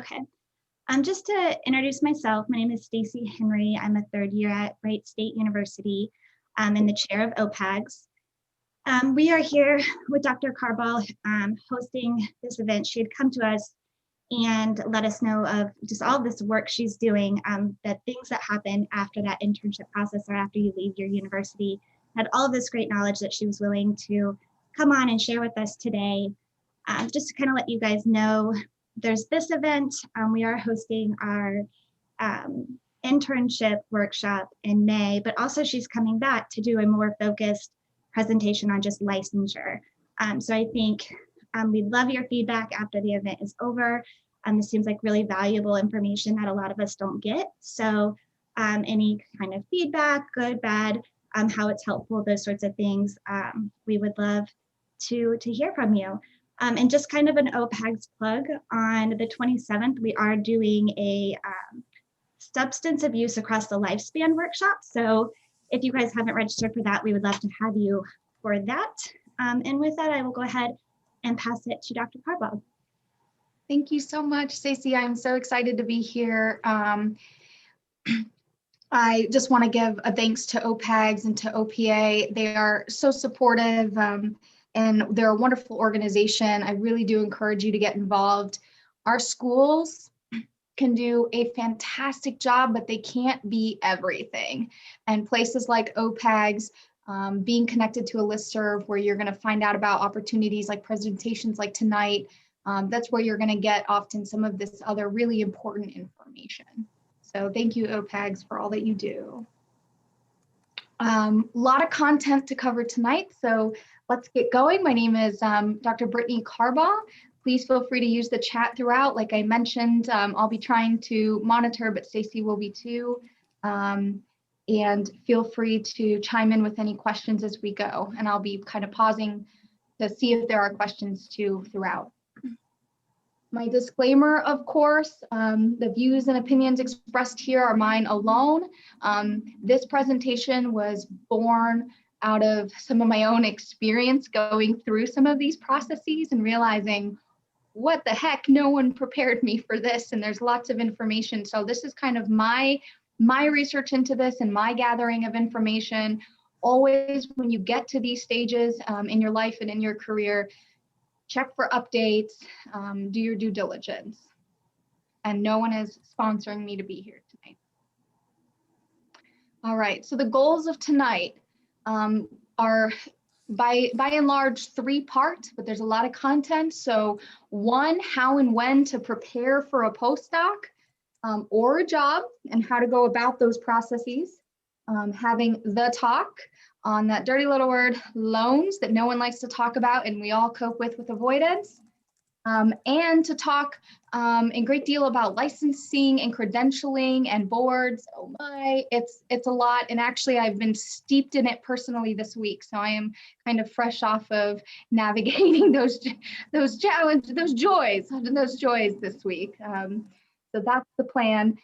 Okay. Just to introduce myself, my name is Stacy Henry. I'm a third year at Wright State University. I'm in the chair of OPAGS. We are here with Dr. Carbaugh hosting this event. She had come to us and let us know of just all this work she's doing, the things that happen after that internship process or after you leave your university. Had all of this great knowledge that she was willing to come on and share with us today. Just to kind of let you guys know, there's this event. We are hosting our internship workshop in May, but also she's coming back to do a more focused presentation on just licensure. So I think we'd love your feedback after the event is over. This seems like really valuable information that a lot of us don't get. So any kind of feedback, good, bad, how it's helpful, those sorts of things, we would love to hear from you. And just kind of an OPAGS plug, on the 27th, we are doing a substance abuse across the lifespan workshop. So if you guys haven't registered for that, we would love to have you for that. And with that, I will go ahead and pass it to Dr. Carbaugh. Thank you so much, Stacey. I'm so excited to be here. I just want to give a thanks to OPAGS and to OPA. They are so supportive. And they're a wonderful organization. I really do encourage you to get involved. Our schools can do a fantastic job, but they can't be everything. And places like OPAGS, being connected to a listserv where you're gonna find out about opportunities like presentations like tonight, that's where you're gonna get often some of this other really important information. So thank you, OPAGS, for all that you do. A lot of content to cover tonight, so let's get going. My name is Dr. Brittany Carbaugh. Please feel free to use the chat throughout. Like I mentioned, I'll be trying to monitor, but Stacey will be too. And feel free to chime in with any questions as we go. And I'll be kind of pausing to see if there are questions too throughout. My disclaimer, of course, the views and opinions expressed here are mine alone. This presentation was born out of some of my own experience going through some of these processes and realizing, what the heck, no one prepared me for this, and there's lots of information. So this is kind of my research into this and my gathering of information. Always, when you get to these stages in your life and in your career, check for updates, do your due diligence. And no one is sponsoring me to be here tonight. All right, so the goals of tonight are by and large 3-part, but there's a lot of content. So 1, how and when to prepare for a postdoc or a job and how to go about those processes. Having the talk on that dirty little word, loans, that no one likes to talk about and we all cope with avoidance. And to talk a great deal about licensing and credentialing and boards. Oh my, it's a lot. And actually I've been steeped in it personally this week. So I am kind of fresh off of navigating those challenges, those joys this week. So that's the plan.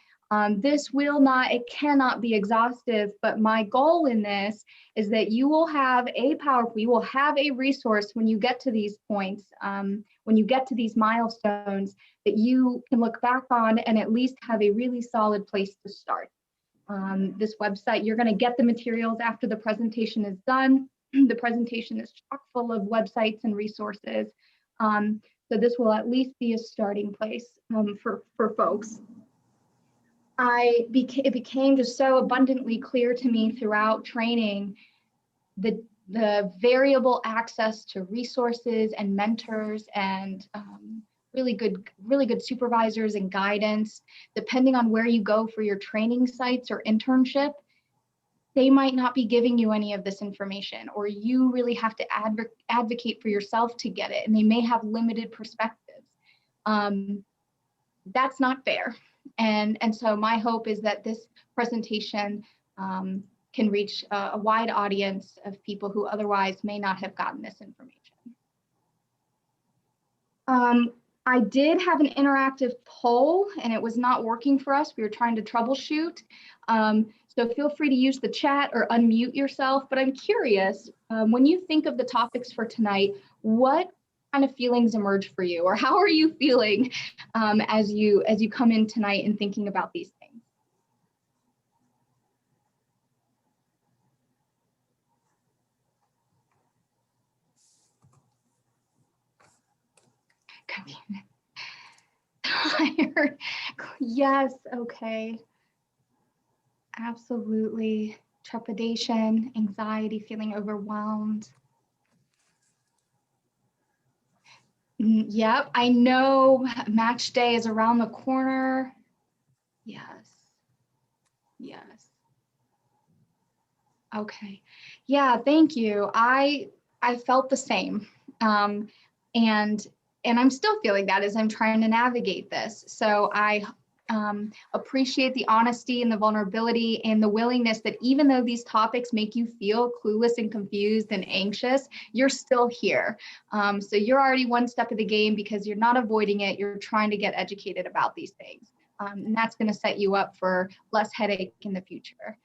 This it cannot be exhaustive, but my goal in this is that you will have a resource when you get to these points, when you get to these milestones, that you can look back on and at least have a really solid place to start. This website, you're going to get the materials after the presentation is done. The presentation is chock full of websites and resources. So this will at least be a starting place for folks. It became just so abundantly clear to me throughout training the variable access to resources and mentors and really good supervisors and guidance. Depending on where you go for your training sites or internship, they might not be giving you any of this information, or you really have to advocate for yourself to get it, and they may have limited perspectives. That's not fair. And so my hope is that this presentation can reach a wide audience of people who otherwise may not have gotten this information. I did have an interactive poll and it was not working for us. We were trying to troubleshoot. So feel free to use the chat or unmute yourself, but I'm curious, when you think of the topics for tonight, what kind of feelings emerge for you, or how are you feeling as you come in tonight and thinking about these things? Tired. Yes, okay. Absolutely. Trepidation, anxiety, feeling overwhelmed. Yep, I know match day is around the corner. Yes. Yes. Okay. Yeah, thank you. I felt the same. And I'm still feeling that as I'm trying to navigate this. So I appreciate the honesty and the vulnerability and the willingness that even though these topics make you feel clueless and confused and anxious, you're still here. So you're already one step of the game because you're not avoiding it. You're trying to get educated about these things. And that's going to set you up for less headache in the future.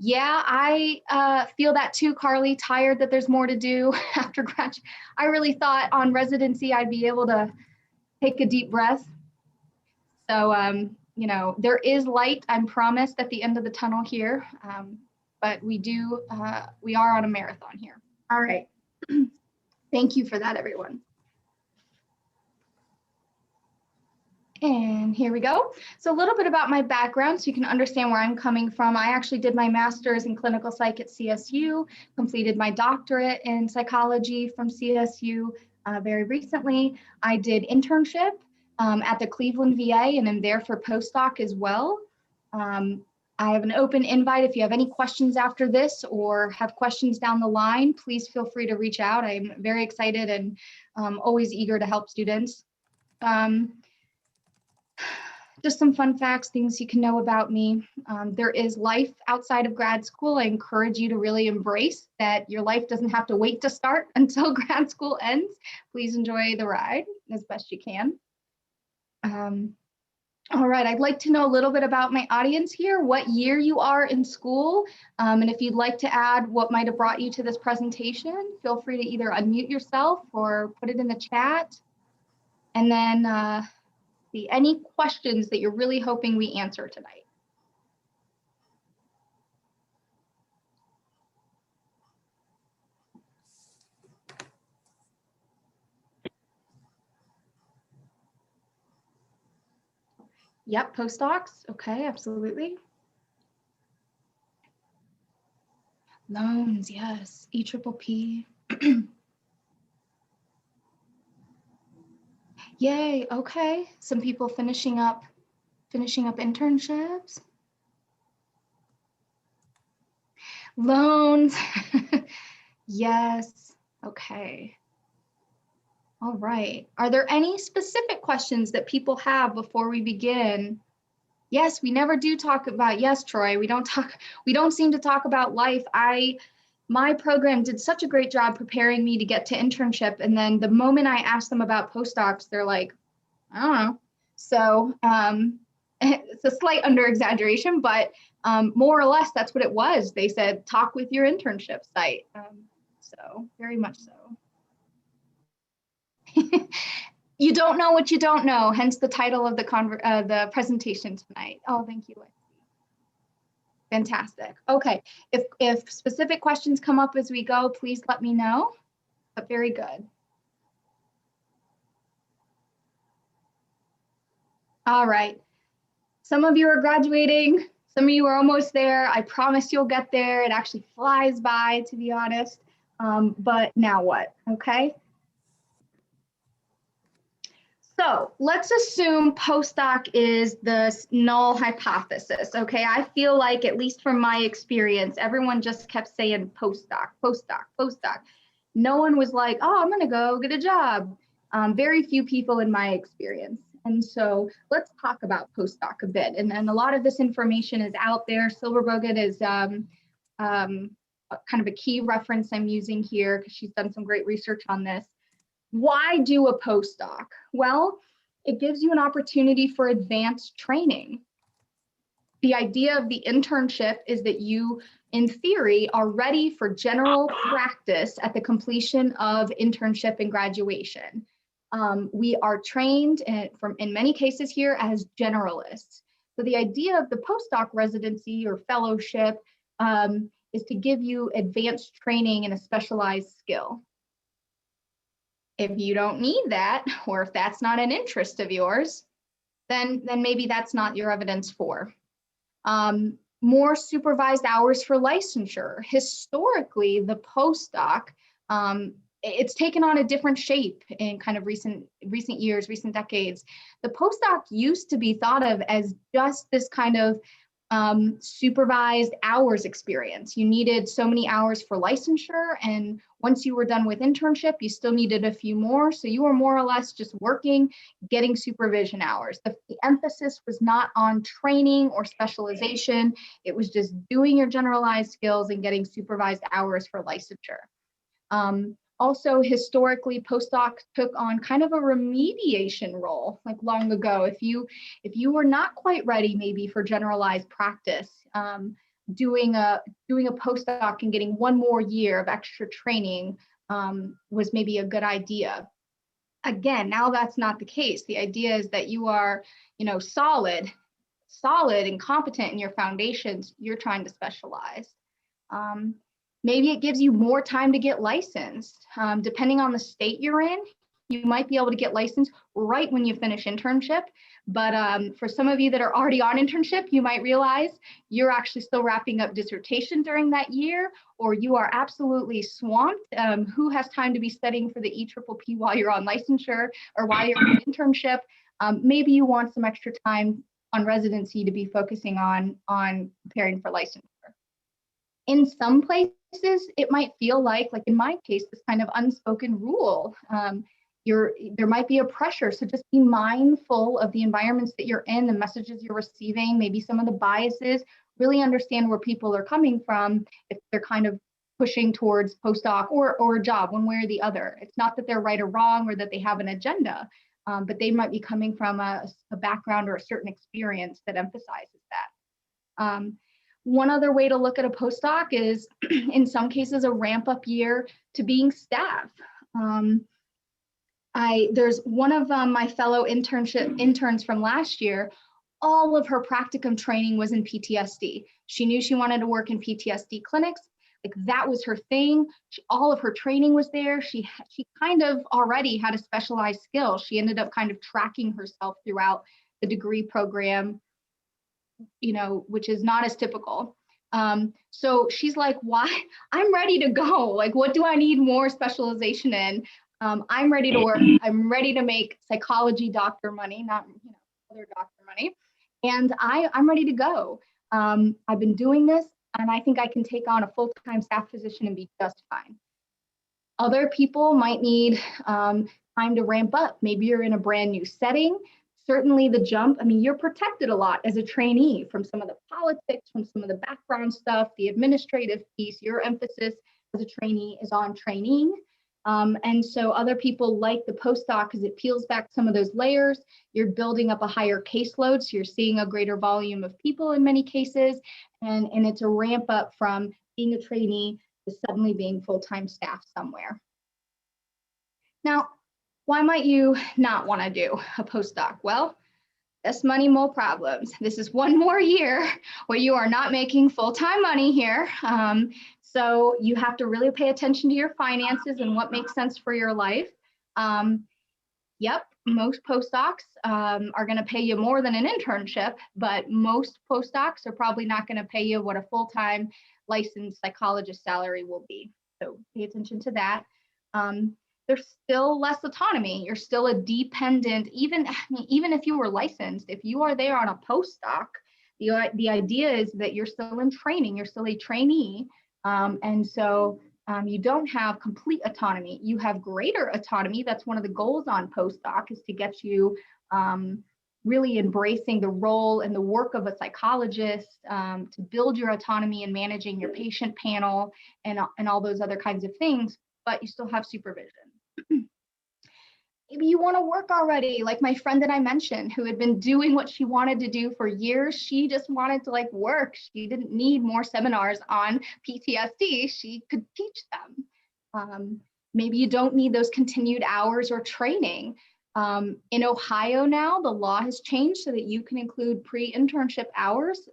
Yeah, I feel that too, Carly, tired that there's more to do after graduation. I really thought on residency I'd be able to take a deep breath. So, you know, there is light, I'm promised, at the end of the tunnel here, but we are on a marathon here. All right. Thank you for that, everyone. And here we go. So a little bit about my background so you can understand where I'm coming from. I actually did my master's in clinical psych at CSU, completed my doctorate in psychology from CSU very recently. I did internship at the Cleveland VA and I'm there for postdoc as well. I have an open invite. If you have any questions after this or have questions down the line, please feel free to reach out. I'm very excited and always eager to help students. Just some fun facts, things you can know about me. There is life outside of grad school. I encourage you to really embrace that your life doesn't have to wait to start until grad school ends. Please enjoy the ride as best you can. All right, I'd like to know a little bit about my audience here, what year you are in school, and if you'd like to add what might have brought you to this presentation, feel free to either unmute yourself or put it in the chat. And then any questions that you're really hoping we answer tonight. Yep, postdocs. Okay, absolutely. Loans, yes. EPPP. Yay, okay. Some people finishing up internships. Loans. Yes, okay. All right. Are there any specific questions that people have before we begin? Yes, we never do talk about, yes, Troy, we don't seem to talk about life. My program did such a great job preparing me to get to internship. And then the moment I asked them about postdocs, they're like, I don't know. So it's a slight under exaggeration, but more or less that's what it was. They said, talk with your internship site. So very much so. You don't know what you don't know, hence the title of the presentation tonight. Oh, thank you, Lexi. Fantastic. Okay, if specific questions come up as we go, please let me know, but very good. All right, some of you are graduating, some of you are almost there. I promise you'll get there. It actually flies by, to be honest, but now what, okay? So let's assume postdoc is the null hypothesis, okay? I feel like, at least from my experience, everyone just kept saying postdoc, postdoc, postdoc. No one was like, oh, I'm gonna go get a job. Very few people in my experience. And so let's talk about postdoc a bit. And a lot of this information is out there. Silverbogen is kind of a key reference I'm using here because she's done some great research on this. Why do a postdoc? Well, it gives you an opportunity for advanced training. The idea of the internship is that you in theory, are ready for general practice at the completion of internship and graduation. We are trained in many cases here as generalists. So the idea of the postdoc residency or fellowship is to give you advanced training in a specialized skill. If you don't need that, or if that's not an interest of yours, then maybe that's not your evidence for. More supervised hours for licensure. Historically, the postdoc, it's taken on a different shape in kind of recent years, recent decades. The postdoc used to be thought of as just this kind of supervised hours experience. You needed so many hours for licensure, and once you were done with internship, you still needed a few more. So you were more or less just working, getting supervision hours. The emphasis was not on training or specialization. It was just doing your generalized skills and getting supervised hours for licensure. Also, historically, postdocs took on kind of a remediation role, like long ago. If you were not quite ready, maybe for generalized practice, doing a postdoc and getting one more year of extra training was maybe a good idea. Again, now that's not the case. The idea is that you are, solid and competent in your foundations. You're trying to specialize. Maybe it gives you more time to get licensed. Depending on the state you're in, you might be able to get licensed right when you finish internship. But for some of you that are already on internship, you might realize you're actually still wrapping up dissertation during that year, or you are absolutely swamped. Who has time to be studying for the EPPP while you're on licensure or while you're on internship? Maybe you want some extra time on residency to be focusing on preparing for licensure. In some places, it might feel like in my case, this kind of unspoken rule. There might be a pressure, so just be mindful of the environments that you're in, the messages you're receiving, maybe some of the biases. Really understand where people are coming from if they're kind of pushing towards postdoc or a job, one way or the other. It's not that they're right or wrong or that they have an agenda, but they might be coming from a background or a certain experience that emphasizes that. One other way to look at a postdoc is, in some cases, a ramp-up year to being staff. There's one of my fellow interns from last year. All of her practicum training was in PTSD. She knew she wanted to work in PTSD clinics. That was her thing. All of her training was there. She kind of already had a specialized skill. She ended up kind of tracking herself throughout the degree program, which is not as typical. So she's like, why? I'm ready to go. What do I need more specialization in? I'm ready to work. I'm ready to make psychology doctor money, not other doctor money. And I'm ready to go. I've been doing this, and I think I can take on a full-time staff position and be just fine. Other people might need time to ramp up. Maybe you're in a brand new setting. Certainly the jump, you're protected a lot as a trainee from some of the politics, from some of the background stuff, the administrative piece. Your emphasis as a trainee is on training. And so other people like the postdoc because it peels back some of those layers. You're building up a higher caseload, so you're seeing a greater volume of people in many cases. And it's a ramp up from being a trainee to suddenly being full-time staff somewhere. Now, why might you not want to do a postdoc? Well, less money, more problems. This is one more year where you are not making full-time money here. So you have to really pay attention to your finances and what makes sense for your life. Yep, most postdocs are going to pay you more than an internship, but most postdocs are probably not going to pay you what a full-time licensed psychologist salary will be. So pay attention to that. There's still less autonomy. You're still a dependent, even if you were licensed, if you are there on a postdoc, the idea is that you're still in training, you're still a trainee. And so you don't have complete autonomy. You have greater autonomy. That's one of the goals on postdoc, is to get you really embracing the role and the work of a psychologist, to build your autonomy in managing your patient panel and all those other kinds of things, but you still have supervision. Maybe you want to work already, like my friend that I mentioned, who had been doing what she wanted to do for years. She just wanted to like work. She didn't need more seminars on PTSD. She could teach them. Maybe you don't need those continued hours or training. In Ohio now, the law has changed so that you can include pre-internship hours,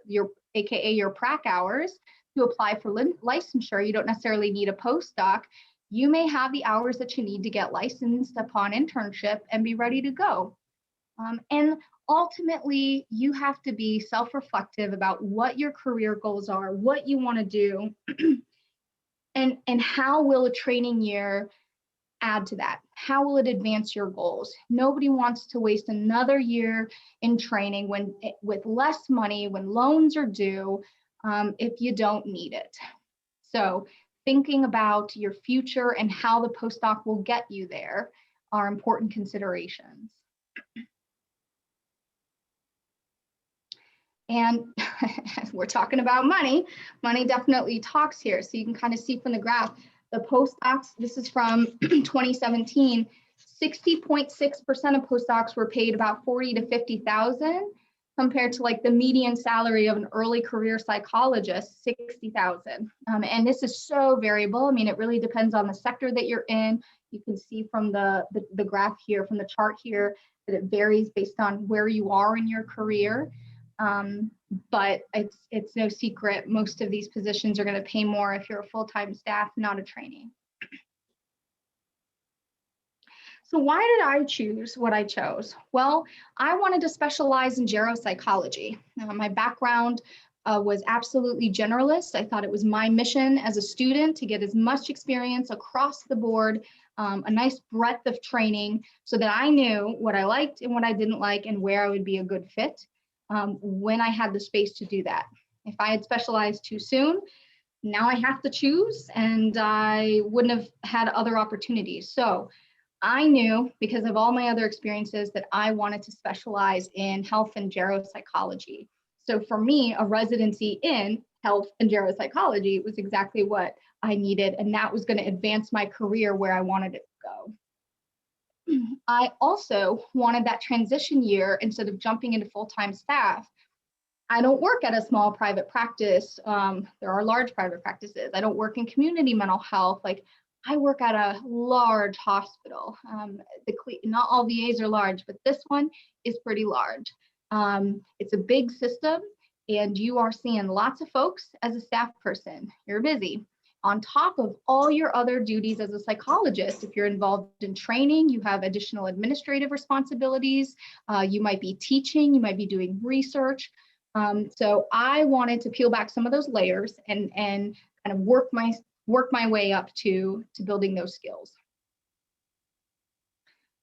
AKA your prac hours, to apply for licensure. You don't necessarily need a postdoc. You may have the hours that you need to get licensed upon internship and be ready to go. And ultimately, you have to be self-reflective about what your career goals are, what you want to do, and how will a training year add to that? How will it advance your goals? Nobody wants to waste another year in training with less money, when loans are due, if you don't need it. So thinking about your future and how the postdoc will get you there are important considerations. And we're talking about money. Money definitely talks here. So you can kind of see from the graph, the postdocs, this is from 2017, 60.6% of postdocs were paid about 40 to 50,000, compared to like the median salary of an early career psychologist, 60,000. And this is so variable. I mean, it really depends on the sector that you're in. You can see from the graph here, from the chart here, that it varies based on where you are in your career. But it's no secret, most of these positions are going to pay more if you're a full-time staff, not a trainee. So why did I choose what I chose? Well, I wanted to specialize in geropsychology. My background was absolutely generalist. I thought it was my mission as a student to get as much experience across the board, a nice breadth of training, so that I knew what I liked and what I didn't like and where I would be a good fit when I had the space to do that. If I had specialized too soon, now I have to choose, and I wouldn't have had other opportunities. So I knew, because of all my other experiences, that I wanted to specialize in health and geropsychology. So for me, a residency in health and geropsychology was exactly what I needed, and that was going to advance my career where I wanted it to go. I also wanted that transition year, instead of jumping into full-time staff. I don't work at a small private practice. There are large private practices. I don't work in community mental health. Like, I work at a large hospital. Not all VAs are large, but this one is pretty large. It's a big system, and you are seeing lots of folks as a staff person. You're busy. On top of all your other duties as a psychologist, if you're involved in training, you have additional administrative responsibilities. You might be teaching, you might be doing research. So I wanted to peel back some of those layers and kind of work my way up to building those skills.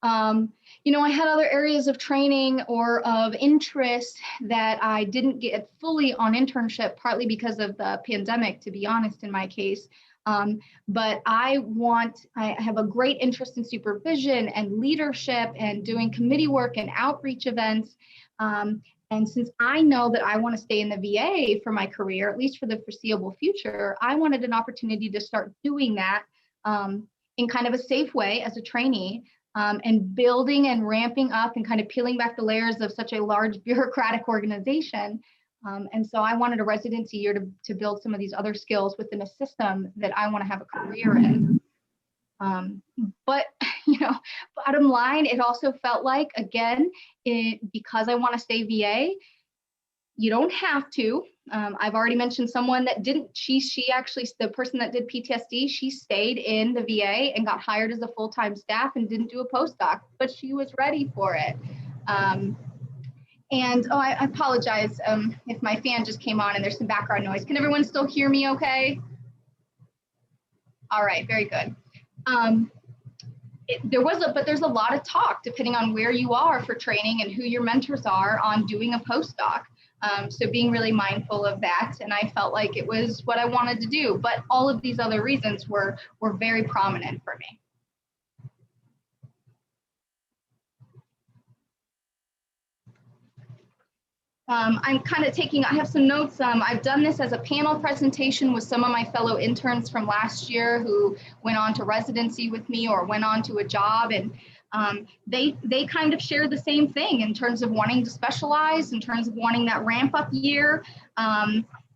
I had other areas of training or of interest that I didn't get fully on internship, partly because of the pandemic, to be honest, in my case. But I have a great interest in supervision and leadership and doing committee work and outreach events. And since I know that I want to stay in the VA for my career, at least for the foreseeable future, I wanted an opportunity to start doing that in kind of a safe way as a trainee, and building and ramping up and kind of peeling back the layers of such a large bureaucratic organization. And so I wanted a residency year to build some of these other skills within a system that I want to have a career in. But bottom line, it also felt like, again, because I want to stay VA, you don't have to. I've already mentioned someone that didn't. She actually, the person that did PTSD, she stayed in the VA and got hired as a full-time staff and didn't do a postdoc, but she was ready for it. I apologize if my fan just came on and there's some background noise. Can everyone still hear me okay? All right, very good. There's a lot of talk, depending on where you are for training and who your mentors are, on doing a postdoc. So being really mindful of that, and I felt like it was what I wanted to do, but all of these other reasons were very prominent for me. I'm kind of I have some notes. I've done this as a panel presentation with some of my fellow interns from last year who went on to residency with me or went on to a job. And They kind of share the same thing in terms of wanting to specialize, in terms of wanting that ramp up year,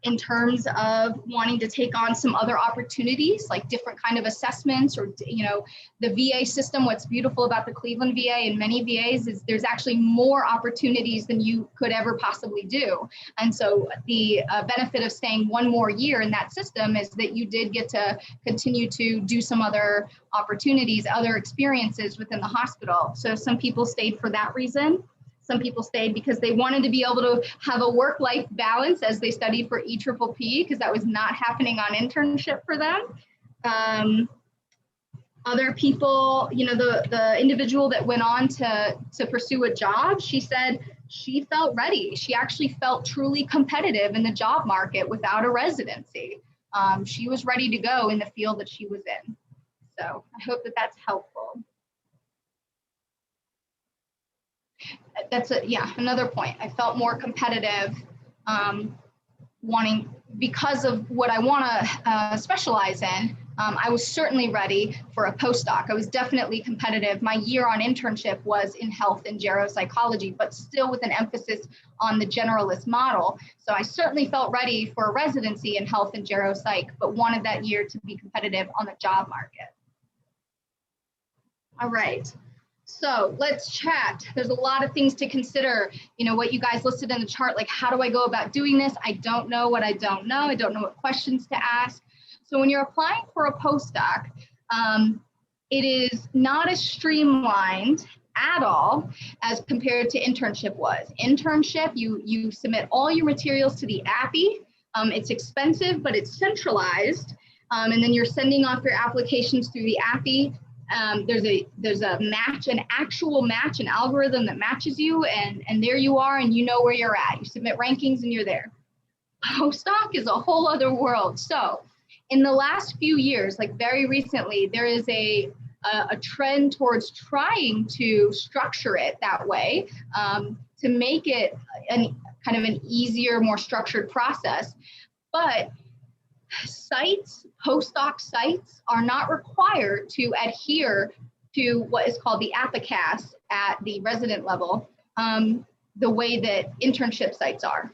in terms of wanting to take on some other opportunities like different kind of assessments or, the VA system. What's beautiful about the Cleveland VA and many VAs is there's actually more opportunities than you could ever possibly do. And so the benefit of staying one more year in that system is that you did get to continue to do some other opportunities, other experiences within the hospital. So some people stayed for that reason. Some people stayed because they wanted to be able to have a work-life balance as they studied for EPPP, because that was not happening on internship for them. Other people, the individual that went on to pursue a job, she said she felt ready. She actually felt truly competitive in the job market without a residency. She was ready to go in the field that she was in. So I hope that that's helpful. That's another point. I felt more competitive, because of what I want to specialize in. I was certainly ready for a postdoc. I was definitely competitive. My year on internship was in health and geropsychology, but still with an emphasis on the generalist model. So I certainly felt ready for a residency in health and geropsych, but wanted that year to be competitive on the job market. All right. So let's chat. There's a lot of things to consider. What you guys listed in the chart, like how do I go about doing this? I don't know what I don't know. I don't know what questions to ask. So when you're applying for a postdoc, it is not as streamlined at all as compared to internship was. Internship, you submit all your materials to the API. It's expensive, but it's centralized. And then you're sending off your applications through the API. There's a match, an actual match, an algorithm that matches you, and there you are, and you know where you're at. You submit rankings and you're there. Postdoc is a whole other world. So in the last few years, like very recently, there is a trend towards trying to structure it that way, to make it kind of an easier, more structured process. But postdoc sites are not required to adhere to what is called the APICAS at the resident level, the way that internship sites are.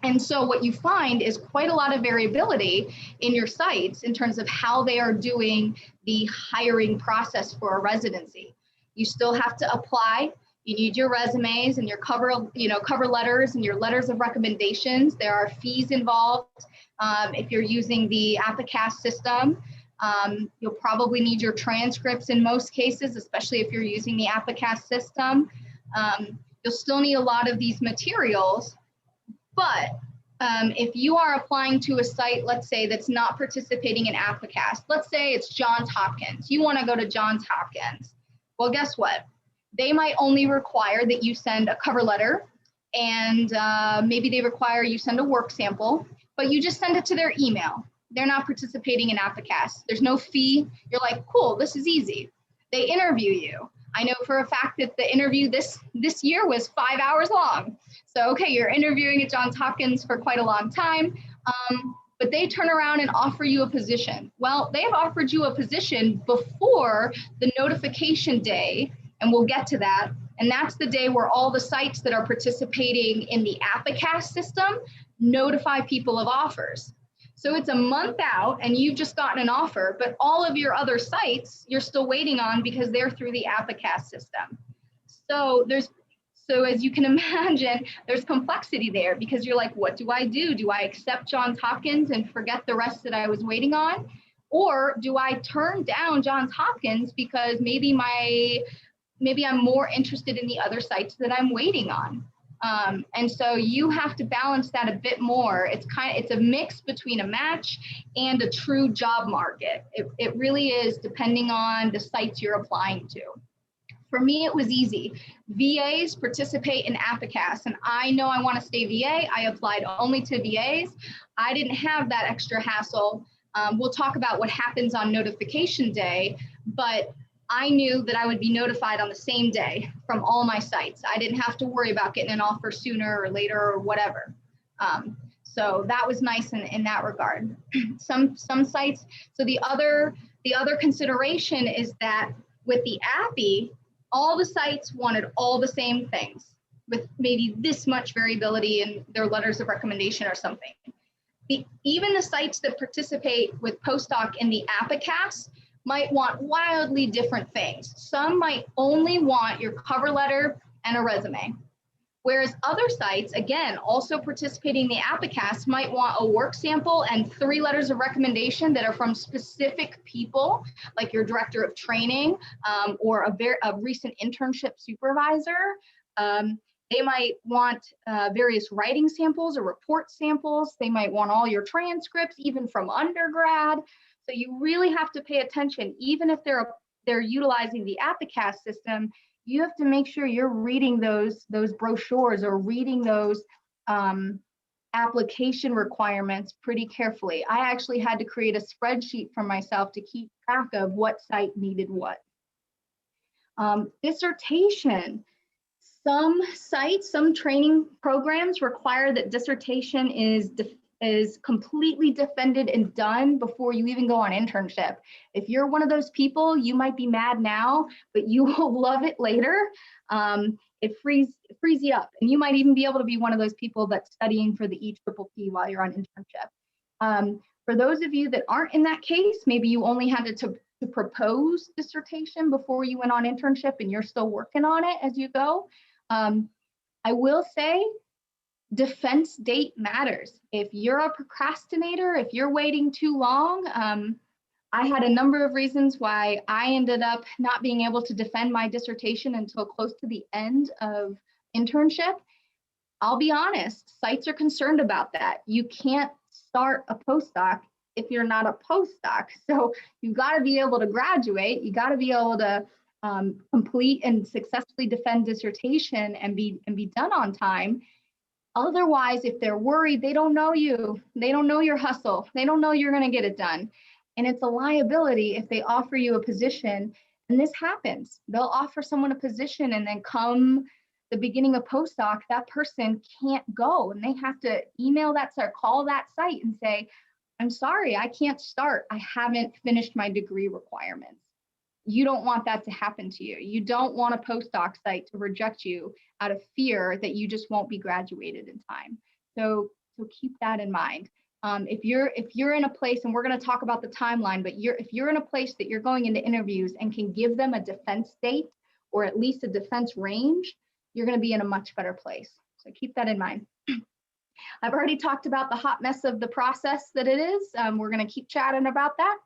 And so what you find is quite a lot of variability in your sites in terms of how they are doing the hiring process for a residency. You still have to apply. You need your resumes and your cover letters and your letters of recommendations. There are fees involved. If you're using the APICAS system, you'll probably need your transcripts in most cases, especially if you're using the APICAS system. You'll still need a lot of these materials, but if you are applying to a site, let's say, that's not participating in APICAS, let's say it's Johns Hopkins, you want to go to Johns Hopkins. Well, guess what? They might only require that you send a cover letter, and maybe they require you send a work sample, but you just send it to their email. They're not participating in APICAS. There's no fee. You're like, cool, this is easy. They interview you. I know for a fact that the interview this year was 5 hours long. So, okay, you're interviewing at Johns Hopkins for quite a long time, but they turn around and offer you a position. Well, they have offered you a position before the notification day, and we'll get to that. And that's the day where all the sites that are participating in the APICAS system notify people of offers. So it's a month out and you've just gotten an offer, but all of your other sites you're still waiting on because they're through the APICAS system. So as you can imagine, there's complexity there because you're like, what do I do? Do I accept Johns Hopkins and forget the rest that I was waiting on? Or do I turn down Johns Hopkins because maybe I'm more interested in the other sites that I'm waiting on? And so you have to balance that a bit more. It's a mix between a match and a true job market. It really is, depending on the sites you're applying to. For me, it was easy. VAs participate in APICAS, and I know I want to stay VA. I applied only to VAs. I didn't have that extra hassle. We'll talk about what happens on notification day, but I knew that I would be notified on the same day from all my sites. I didn't have to worry about getting an offer sooner or later or whatever. So that was nice in that regard. Some sites, so the other consideration is that with the API, all the sites wanted all the same things with maybe this much variability in their letters of recommendation or something. Even the sites that participate with postdoc in the Appicast might want wildly different things. Some might only want your cover letter and a resume. Whereas other sites, again, also participating in the Appicast, might want a work sample and 3 letters of recommendation that are from specific people, like your director of training or a recent internship supervisor. They might want various writing samples or report samples. They might want all your transcripts, even from undergrad. So you really have to pay attention, even if they're utilizing the Appicast system. You have to make sure you're reading those brochures or reading those application requirements pretty carefully. I actually had to create a spreadsheet for myself to keep track of what site needed what. Dissertation. Some sites, some training programs require that dissertation is completely defended and done before you even go on internship. If you're one of those people, you might be mad now, but you will love it later. It frees you up, and you might even be able to be one of those people that's studying for the EPPP while you're on internship. For those of you that aren't in that case, maybe you only had to propose dissertation before you went on internship and you're still working on it as you go. I will say, defense date matters. If you're a procrastinator, if you're waiting too long, I had a number of reasons why I ended up not being able to defend my dissertation until close to the end of internship. I'll be honest, sites are concerned about that. You can't start a postdoc if you're not a postdoc. So you've got to be able to graduate. You got to be able to complete and successfully defend dissertation and be done on time. Otherwise, if they're worried, they don't know you. They don't know your hustle. They don't know you're going to get it done. And it's a liability if they offer you a position. And this happens. They'll offer someone a position, and then come the beginning of postdoc, that person can't go. And they have to email that site, call that site and say, I'm sorry, I can't start. I haven't finished my degree requirements. You don't want that to happen to you. You don't want a postdoc site to reject you out of fear that you just won't be graduated in time. So keep that in mind. If you're in a place, and we're going to talk about the timeline, but if you're in a place that you're going into interviews and can give them a defense date or at least a defense range, you're going to be in a much better place. So keep that in mind. I've already talked about the hot mess of the process that it is. We're going to keep chatting about that.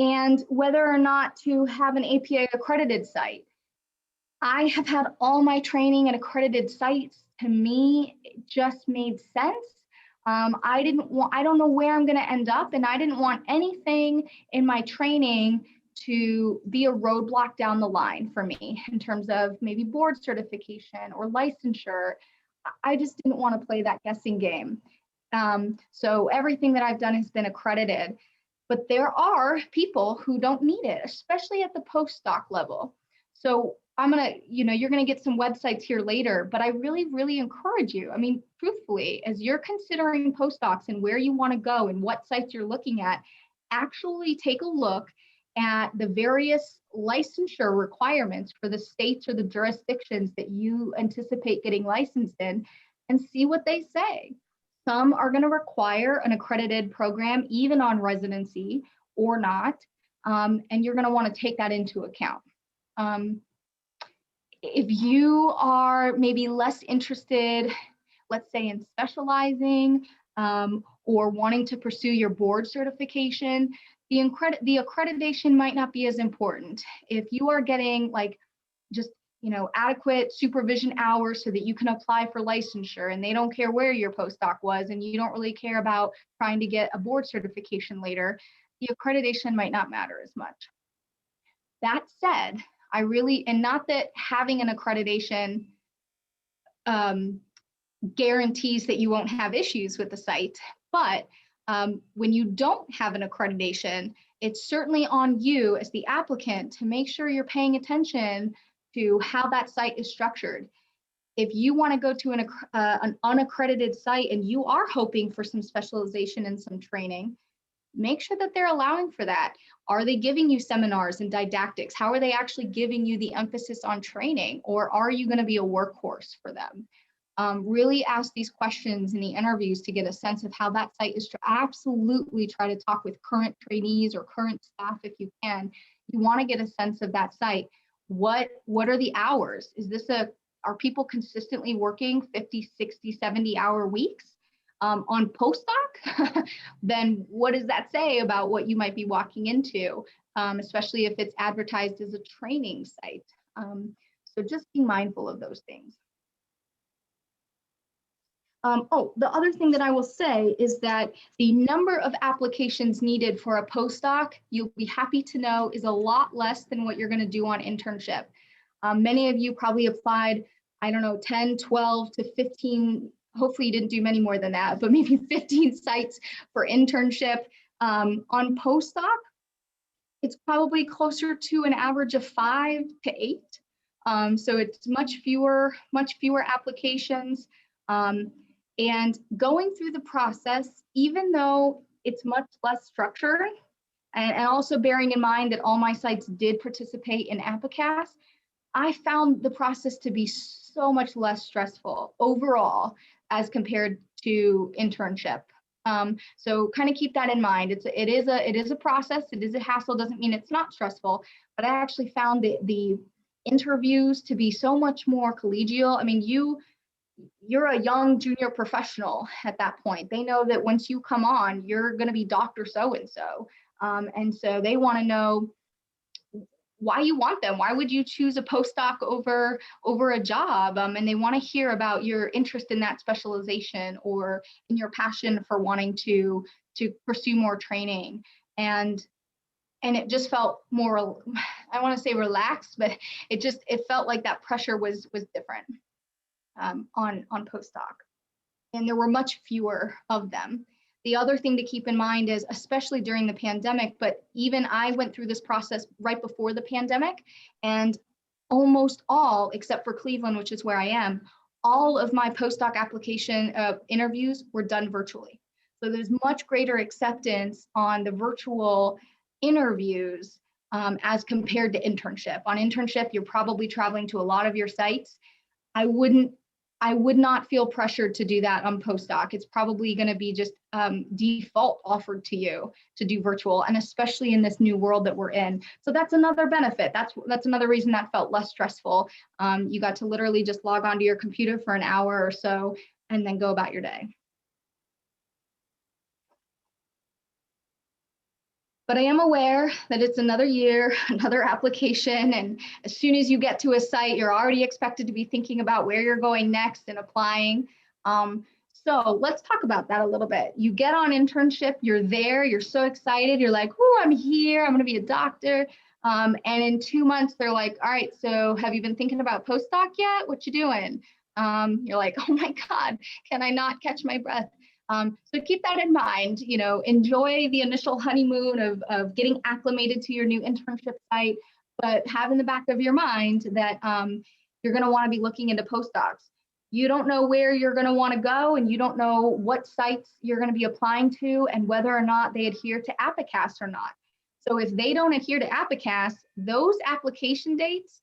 And whether or not to have an APA accredited site. I have had all my training at accredited sites. To me, it just made sense. I don't know where I'm going to end up, and I didn't want anything in my training to be a roadblock down the line for me in terms of maybe board certification or licensure. I just didn't want to play that guessing game. So everything that I've done has been accredited. But there are people who don't need it, especially at the postdoc level. So you're gonna get some websites here later, but I really, really encourage you. I mean, truthfully, as you're considering postdocs and where you want to go and what sites you're looking at, actually take a look at the various licensure requirements for the states or the jurisdictions that you anticipate getting licensed in and see what they say. Some are going to require an accredited program, even on residency or not, and you're going to want to take that into account. If you are maybe less interested, let's say in specializing or wanting to pursue your board certification, the accreditation might not be as important. If you are getting just adequate supervision hours so that you can apply for licensure, and they don't care where your postdoc was, and you don't really care about trying to get a board certification later, the accreditation might not matter as much. That said, and not that having an accreditation guarantees that you won't have issues with the site, but when you don't have an accreditation, it's certainly on you as the applicant to make sure you're paying attention to how that site is structured. If you want to go to an unaccredited site and you are hoping for some specialization and some training, make sure that they're allowing for that. Are they giving you seminars and didactics? How are they actually giving you the emphasis on training? Or are you going to be a workhorse for them? Really ask these questions in the interviews to get a sense of how that site is. Absolutely try to talk with current trainees or current staff if you can. You want to get a sense of that site. What are the hours? Are people consistently working 50, 60, 70 hour weeks on postdoc? Then what does that say about what you might be walking into, especially if it's advertised as a training site? So just be mindful of those things. The other thing that I will say is that the number of applications needed for a postdoc, you'll be happy to know, is a lot less than what you're going to do on internship. Many of you probably applied, I don't know, 10, 12 to 15, hopefully you didn't do many more than that, but maybe 15 sites for internship. On postdoc, it's probably closer to an average of 5 to 8. So it's much fewer applications. And going through the process, even though it's much less structured, and also bearing in mind that all my sites did participate in Appicast, I found the process to be so much less stressful overall as compared to internship. So kind of keep that in mind. It is a process. It is a hassle. Doesn't mean it's not stressful, but I actually found the interviews to be so much more collegial. I mean, you're a young junior professional at that point. They know that once you come on, you're going to be Dr. So-and-so. And so they want to know why you want them. Why would you choose a postdoc over a job? And they want to hear about your interest in that specialization or in your passion for wanting to pursue more training. And it just felt more, I want to say relaxed, but it felt like that pressure was different. On postdoc, and there were much fewer of them. The other thing to keep in mind is, especially during the pandemic, but even I went through this process right before the pandemic, and almost all, except for Cleveland, which is where I am, all of my postdoc application interviews were done virtually. So there's much greater acceptance on the virtual interviews as compared to internship. On internship, you're probably traveling to a lot of your sites. I would not feel pressured to do that on postdoc. It's probably going to be just default offered to you to do virtual, and especially in this new world that we're in. So that's another benefit. That's another reason that felt less stressful. You got to literally just log onto your computer for an hour or so and then go about your day. But I am aware that it's another year, another application, and as soon as you get to a site, you're already expected to be thinking about where you're going next and applying. So let's talk about that a little bit. You get on internship, you're there, you're so excited, you're like, oh, I'm here, I'm gonna be a doctor. And in 2 months, they're like, all right, so have you been thinking about postdoc yet? What you doing? You're like, oh my God, can I not catch my breath? So keep that in mind, enjoy the initial honeymoon of getting acclimated to your new internship site, but have in the back of your mind that you're going to want to be looking into postdocs. You don't know where you're going to want to go, and you don't know what sites you're going to be applying to and whether or not they adhere to Appicast or not. So if they don't adhere to Appicast, those application dates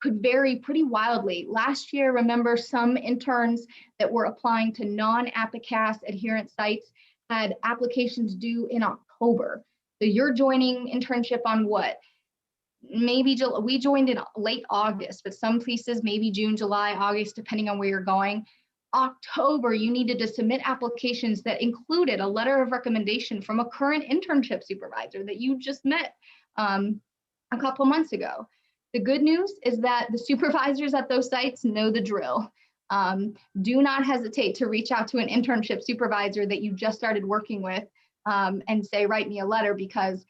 could vary pretty wildly. Last year, remember, some interns that were applying to non-Appicast adherent sites had applications due in October. So you're joining internship on what? Maybe we joined in late August, but some places maybe June, July, August, depending on where you're going. October, you needed to submit applications that included a letter of recommendation from a current internship supervisor that you just met a couple months ago. The good news is that the supervisors at those sites know the drill. Do not hesitate to reach out to an internship supervisor that you just started working with and say, write me a letter, because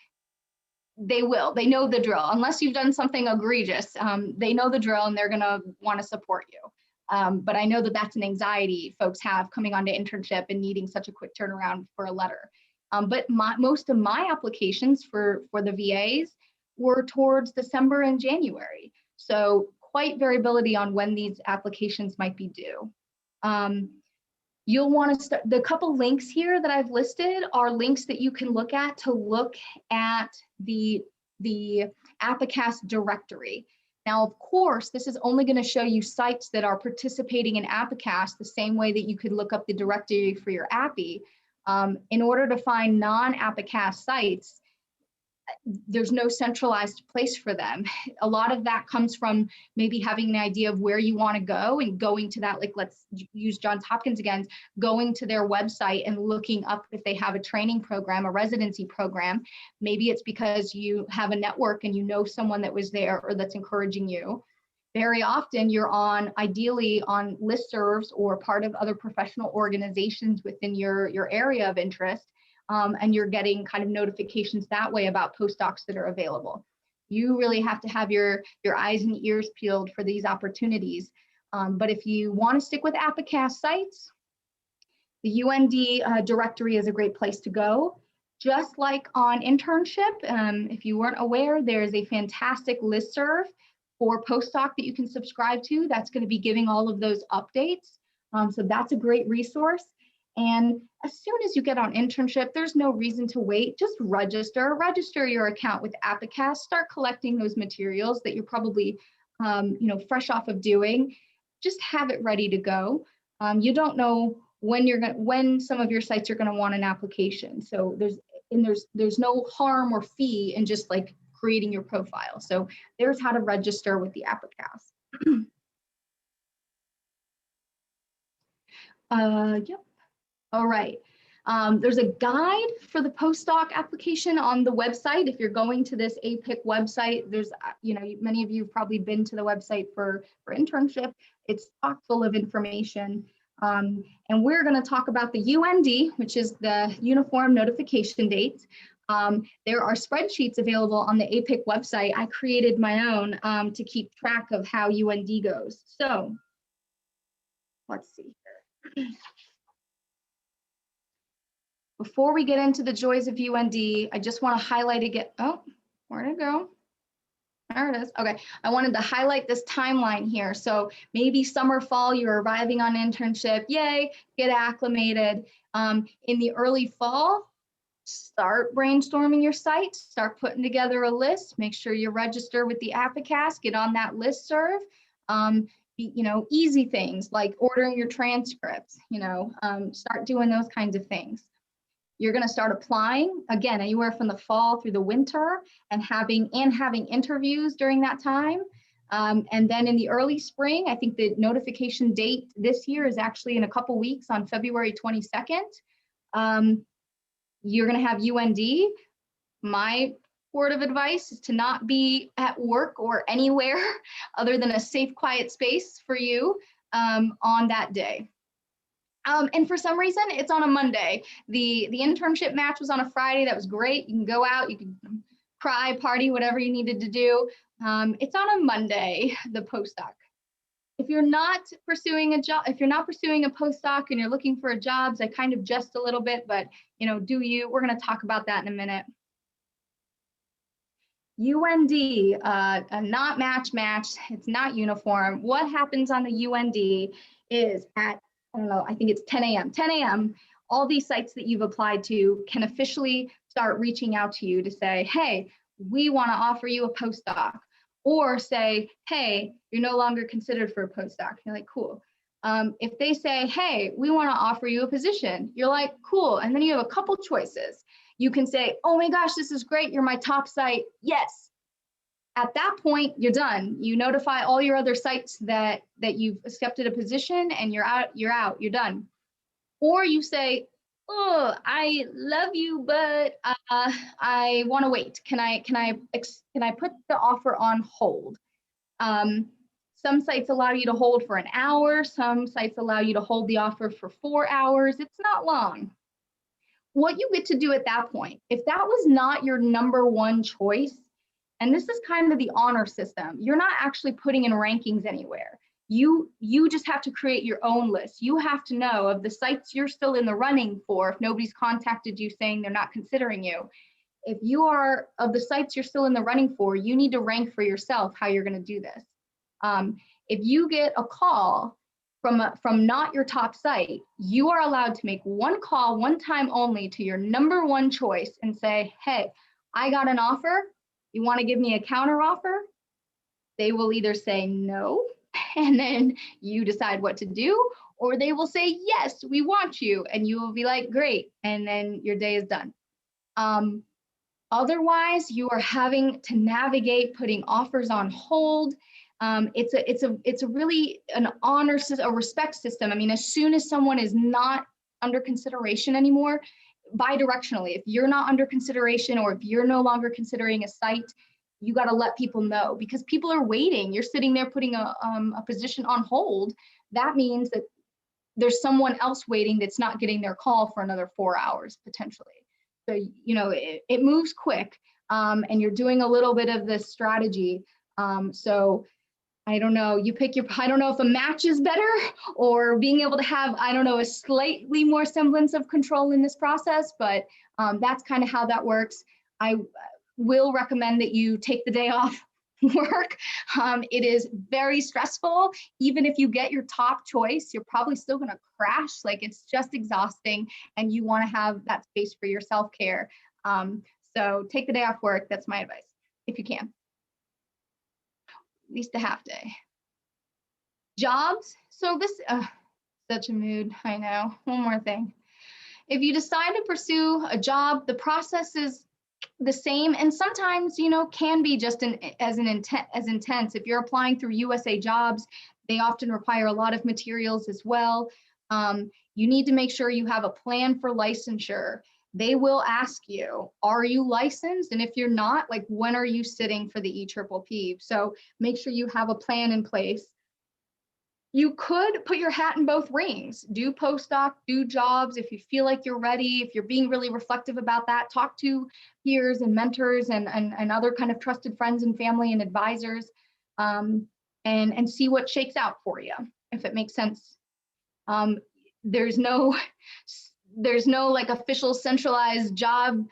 they will. They know the drill. Unless you've done something egregious, they know the drill and they're going to want to support you. But I know that that's an anxiety folks have coming onto internship and needing such a quick turnaround for a letter. But most of my applications for the VAs were towards December and January. So quite variability on when these applications might be due. You'll want to start, the couple links here that I've listed are links that you can look at to look at the Appicast directory. Now, of course, this is only going to show you sites that are participating in Appicast the same way that you could look up the directory for your Appy. In order to find non-Appicast sites, there's no centralized place for them. A lot of that comes from maybe having an idea of where you want to go and going to that, like let's use Johns Hopkins again, going to their website and looking up if they have a training program, a residency program. Maybe it's because you have a network and you know someone that was there or that's encouraging you. Very often you're ideally on listservs or part of other professional organizations within your area of interest. And you're getting kind of notifications that way about postdocs that are available. You really have to have your eyes and ears peeled for these opportunities. But if you want to stick with Appicast sites, the UND directory is a great place to go. Just like on Internship, if you weren't aware, there's a fantastic listserv for postdoc that you can subscribe to. That's going to be giving all of those updates. So that's a great resource. And as soon as you get on Internship, there's no reason to wait. Just register your account with Appicast, start collecting those materials that you're probably fresh off of doing. Just have it ready to go. You don't know when some of your sites are going to want an application. So there's no harm or fee in just like creating your profile. So there's how to register with the Appicast. Yep. All right. There's a guide for the postdoc application on the website. If you're going to this APIC website, there's, many of you have probably been to the website for Internship. It's chock full of information. And we're going to talk about the UND, which is the Uniform Notification Date. There are spreadsheets available on the APIC website. I created my own to keep track of how UND goes. So let's see here. Before we get into the joys of UND, I just want to highlight again. Oh, where'd it go? There it is. Okay, I wanted to highlight this timeline here. So maybe summer, fall, you're arriving on internship. Yay, get acclimated. In the early fall, start brainstorming your site, start putting together a list, make sure you register with the Appicast, get on that listserv. Easy things like ordering your transcripts, start doing those kinds of things. You're going to start applying again anywhere from the fall through the winter and having interviews during that time. And then in the early spring, I think the notification date this year is actually in a couple weeks on February 22nd. You're going to have UND. My word of advice is to not be at work or anywhere other than a safe, quiet space for you on that day. And for some reason, it's on a Monday. The internship match was on a Friday. That was great. You can go out, you can cry, party, whatever you needed to do. It's on a Monday, the postdoc. If you're not pursuing a job, if you're not pursuing a postdoc and you're looking for a job, I kind of jest a little bit, but do you? We're going to talk about that in a minute. UND, not match, it's not uniform. What happens on the UND is at, I think it's 10 a.m. 10 a.m., all these sites that you've applied to can officially start reaching out to you to say, hey, we want to offer you a postdoc. Or say, hey, you're no longer considered for a postdoc. You're like, cool. If they say, hey, we want to offer you a position, you're like, cool. And then you have a couple choices. You can say, oh my gosh, this is great. You're my top site. Yes. At that point, you're done. You notify all your other sites that you've accepted a position and you're out, you're done. Or you say, oh, I love you, but I want to wait. Can I put the offer on hold? Some sites allow you to hold for an hour. Some sites allow you to hold the offer for 4 hours. It's not long. What you get to do at that point, if that was not your number one choice, and this is kind of the honor system, you're not actually putting in rankings anywhere. You just have to create your own list. You have to know of the sites you're still in the running for, if nobody's contacted you saying they're not considering you. If you are of the sites you're still in the running for, you need to rank for yourself how you're going to do this. If you get a call from not your top site, you are allowed to make one call, one time only, to your number one choice and say, hey, I got an offer. You want to give me a counter offer? They will either say no, and then you decide what to do, or they will say, yes, we want you. And you will be like, great. And then your day is done. Otherwise, you are having to navigate putting offers on hold. It's a really an honor system, a respect system. I mean, as soon as someone is not under consideration anymore, bi-directionally, if you're not under consideration or if you're no longer considering a site, you got to let people know, because people are waiting. You're sitting there putting a position on hold. That means that there's someone else waiting that's not getting their call for another 4 hours potentially. So, you know, it moves quick, and you're doing a little bit of this strategy. So I don't know, you pick your, I don't know if a match is better or being able to have, I don't know, a slightly more semblance of control in this process, but that's kind of how that works. I will recommend that you take the day off work. It is very stressful. Even if you get your top choice, you're probably still going to crash. Like, it's just exhausting, and you want to have that space for your self-care. So take the day off work. That's my advice, if you can. At least a half day. Jobs. So this, such a mood, I know. One more thing. If you decide to pursue a job, the process is the same, and sometimes, you know, can be just as intense. If you're applying through USA Jobs, they often require a lot of materials as well. You need to make sure you have a plan for licensure. They will ask you, are you licensed? And if you're not, like, when are you sitting for the EPPP? So make sure you have a plan in place. You could put your hat in both rings, do postdoc, do jobs if you feel like you're ready, if you're being really reflective about that. Talk to peers and mentors and other kind of trusted friends and family and advisors, and see what shakes out for you, if it makes sense. There's no like official centralized job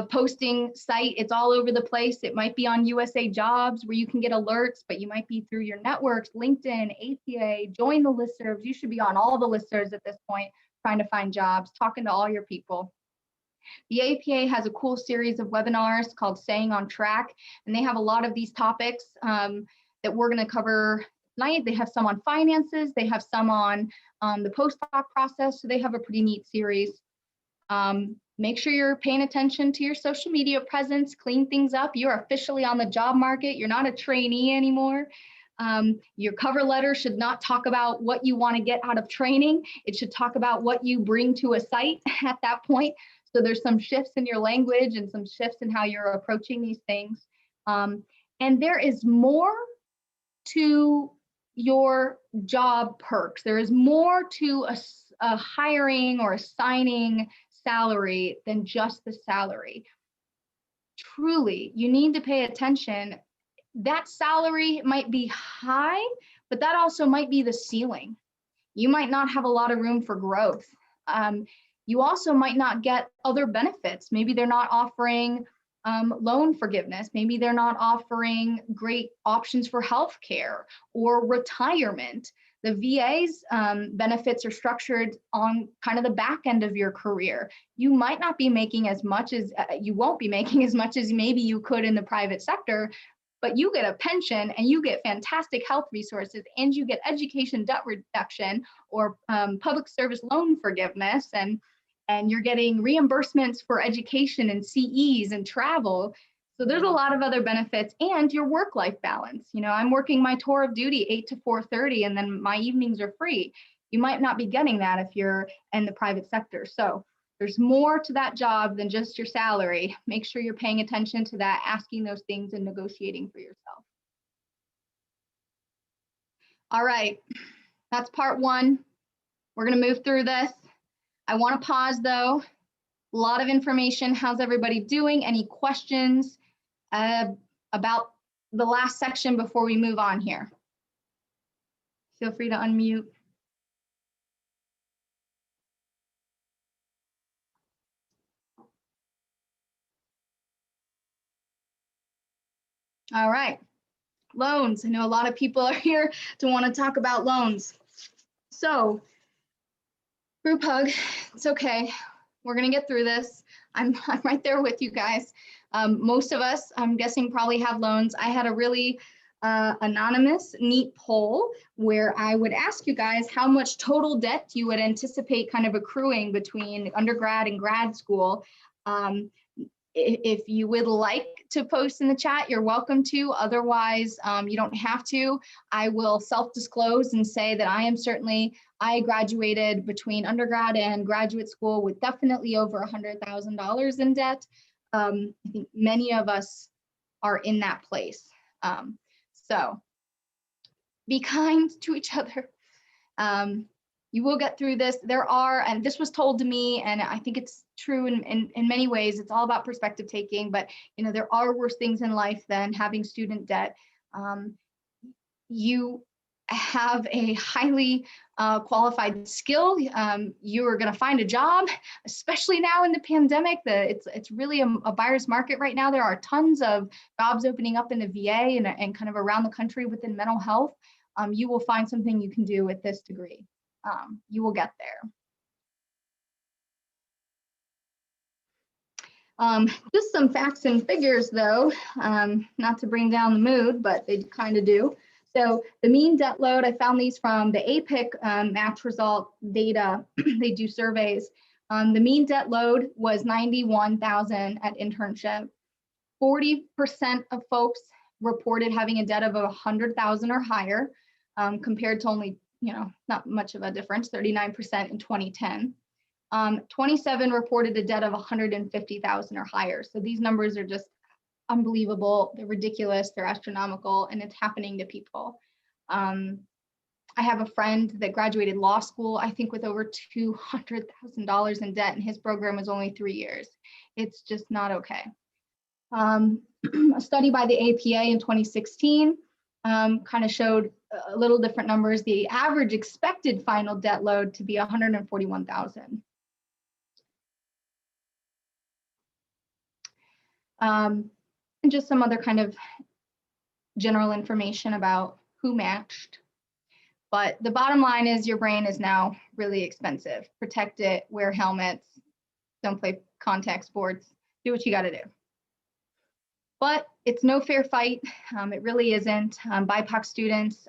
posting site. It's all over the place. It might be on USA Jobs where you can get alerts, but you might be through your networks, LinkedIn, APA, join the listservs. You should be on all the listservs at this point, trying to find jobs, talking to all your people. The APA has a cool series of webinars called Staying on Track, and they have a lot of these topics that we're going to cover tonight. They have some on finances, they have some on the postdoc process, so they have a pretty neat series. Make sure you're paying attention to your social media presence, clean things up. You're officially on the job market. You're not a trainee anymore. Your cover letter should not talk about what you want to get out of training. It should talk about what you bring to a site at that point. So there's some shifts in your language and some shifts in how you're approaching these things. And there is more to your job perks. There is more to a hiring or assigning salary than just the salary. Truly, you need to pay attention. That salary might be high, but that also might be the ceiling. You might not have a lot of room for growth. You also might not get other benefits. Maybe they're not offering loan forgiveness. Maybe they're not offering great options for healthcare or retirement. The VA's benefits are structured on kind of the back end of your career. You might not be making as much as, you won't be making as much as maybe you could in the private sector, but you get a pension and you get fantastic health resources and you get education debt reduction or public service loan forgiveness, and you're getting reimbursements for education and CEs and travel. So there's a lot of other benefits, and your work-life balance. You know, I'm working my tour of duty 8 to 4:30, and then my evenings are free. You might not be getting that if you're in the private sector. So there's more to that job than just your salary. Make sure you're paying attention to that, asking those things and negotiating for yourself. All right, that's part one. We're gonna move through this. I wanna pause though. A lot of information. How's everybody doing? Any questions about the last section before we move on here? Feel free to unmute. All right, loans. I know a lot of people are here to want to talk about loans. So group hug, it's okay. We're gonna get through this. I'm right there with you guys. Most of us, I'm guessing, probably have loans. I had a really anonymous, neat poll where I would ask you guys how much total debt you would anticipate kind of accruing between undergrad and grad school. If you would like to post in the chat, you're welcome to. Otherwise, you don't have to. I will self-disclose and say that I graduated between undergrad and graduate school with definitely over $100,000 in debt. I think many of us are in that place. So be kind to each other. You will get through this. And this was told to me, and I think it's true in many ways. It's all about perspective taking, but there are worse things in life than having student debt. You have a highly qualified skill. You are going to find a job, especially now in the pandemic. It's really a buyer's market right now. There are tons of jobs opening up in the VA and kind of around the country within mental health. You will find something you can do with this degree. You will get there. Just some facts and figures though, not to bring down the mood, but they kind of do. So the mean debt load, I found these from the APIC match result data. They do surveys. The mean debt load was 91,000 at internship. 40% of folks reported having a debt of 100,000 or higher, compared to only, not much of a difference, 39% in 2010. 27 reported a debt of 150,000 or higher. So these numbers are just unbelievable. They're ridiculous. They're astronomical, and it's happening to people. I have a friend that graduated law school, I think, with over $200,000 in debt, and his program was only 3 years. It's just not okay. A study by the APA in 2016 kind of showed a little different numbers. The average expected final debt load to be 141,000. And just some other kind of general information about who matched. But the bottom line is your brain is now really expensive. Protect it, wear helmets, don't play contact sports, do what you got to do. But it's no fair fight. It really isn't. BIPOC students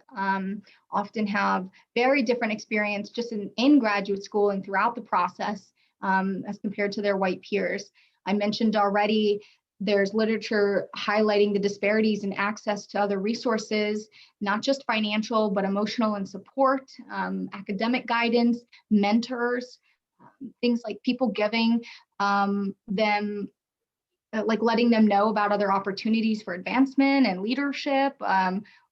often have very different experience just in graduate school and throughout the process as compared to their white peers. I mentioned already, there's literature highlighting the disparities in access to other resources, not just financial, but emotional and support, academic guidance, mentors, things like people giving them, like letting them know about other opportunities for advancement and leadership,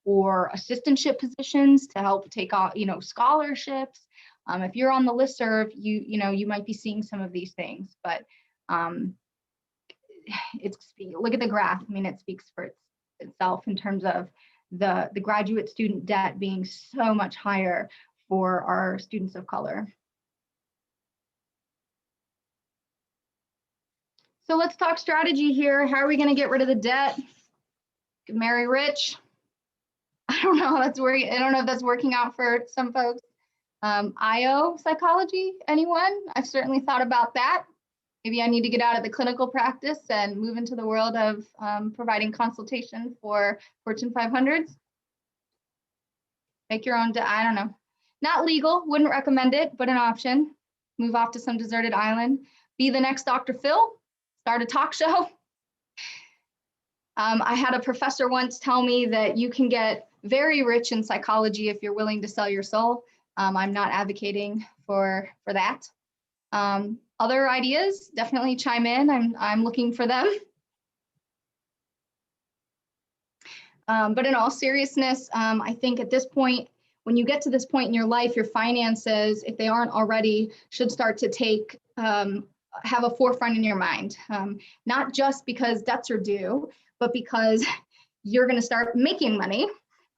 or assistantship positions to help take off, scholarships. If you're on the listserv, you might be seeing some of these things, but look at the graph. I mean, it speaks for itself in terms of the graduate student debt being so much higher for our students of color. So let's talk strategy here. How are we going to get rid of the debt? Marry rich. I don't know how that's working. I don't know if that's working out for some folks. IO psychology, anyone? I've certainly thought about that. Maybe I need to get out of the clinical practice and move into the world of providing consultation for Fortune 500s. Make your own, I don't know. Not legal, wouldn't recommend it, but an option. Move off to some deserted island. Be the next Dr. Phil. Start a talk show. I had a professor once tell me that you can get very rich in psychology if you're willing to sell your soul. I'm not advocating for that. Other ideas, definitely chime in. I'm looking for them. But in all seriousness, I think at this point, when you get to this point in your life, your finances, if they aren't already, should start to have a forefront in your mind, not just because debts are due, but because you're going to start making money,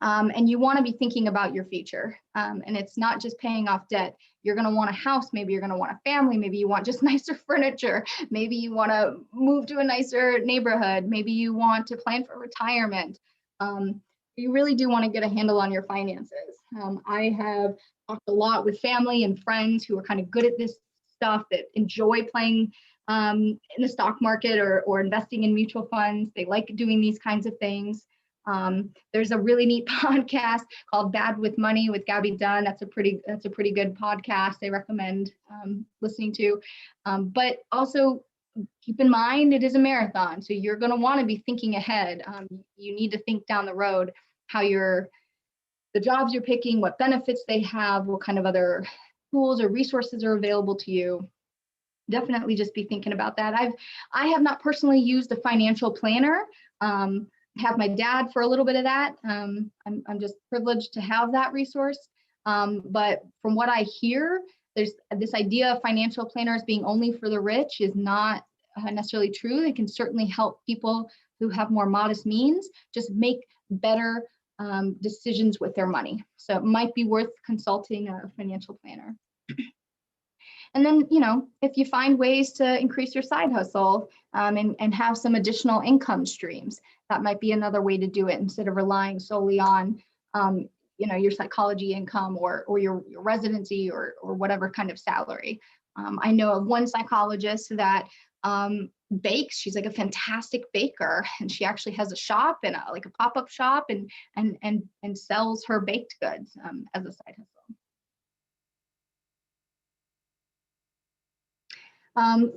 and you want to be thinking about your future. And it's not just paying off debt. You're going to want a house. Maybe you're going to want a family. Maybe you want just nicer furniture. Maybe you want to move to a nicer neighborhood. Maybe you want to plan for retirement. You really do want to get a handle on your finances. I have talked a lot with family and friends who are kind of good at this stuff, that enjoy playing in the stock market or investing in mutual funds. They like doing these kinds of things. There's a really neat podcast called Bad with Money with Gabby Dunn. That's a pretty good podcast. I recommend listening to. But also keep in mind, it is a marathon. So you're going to want to be thinking ahead. You need to think down the road how the jobs you're picking, what benefits they have, what kind of other tools or resources are available to you. Definitely just be thinking about that. I have not personally used a financial planner. I have my dad for a little bit of that. I'm just privileged to have that resource. But from what I hear, there's this idea of financial planners being only for the rich is not necessarily true. They can certainly help people who have more modest means just make better decisions with their money. So it might be worth consulting a financial planner. And then, if you find ways to increase your side hustle and have some additional income streams, that might be another way to do it instead of relying solely on, your psychology income or your residency or whatever kind of salary. I know of one psychologist that bakes. She's like a fantastic baker, and she actually has a shop and like a pop-up shop and sells her baked goods as a side hustle.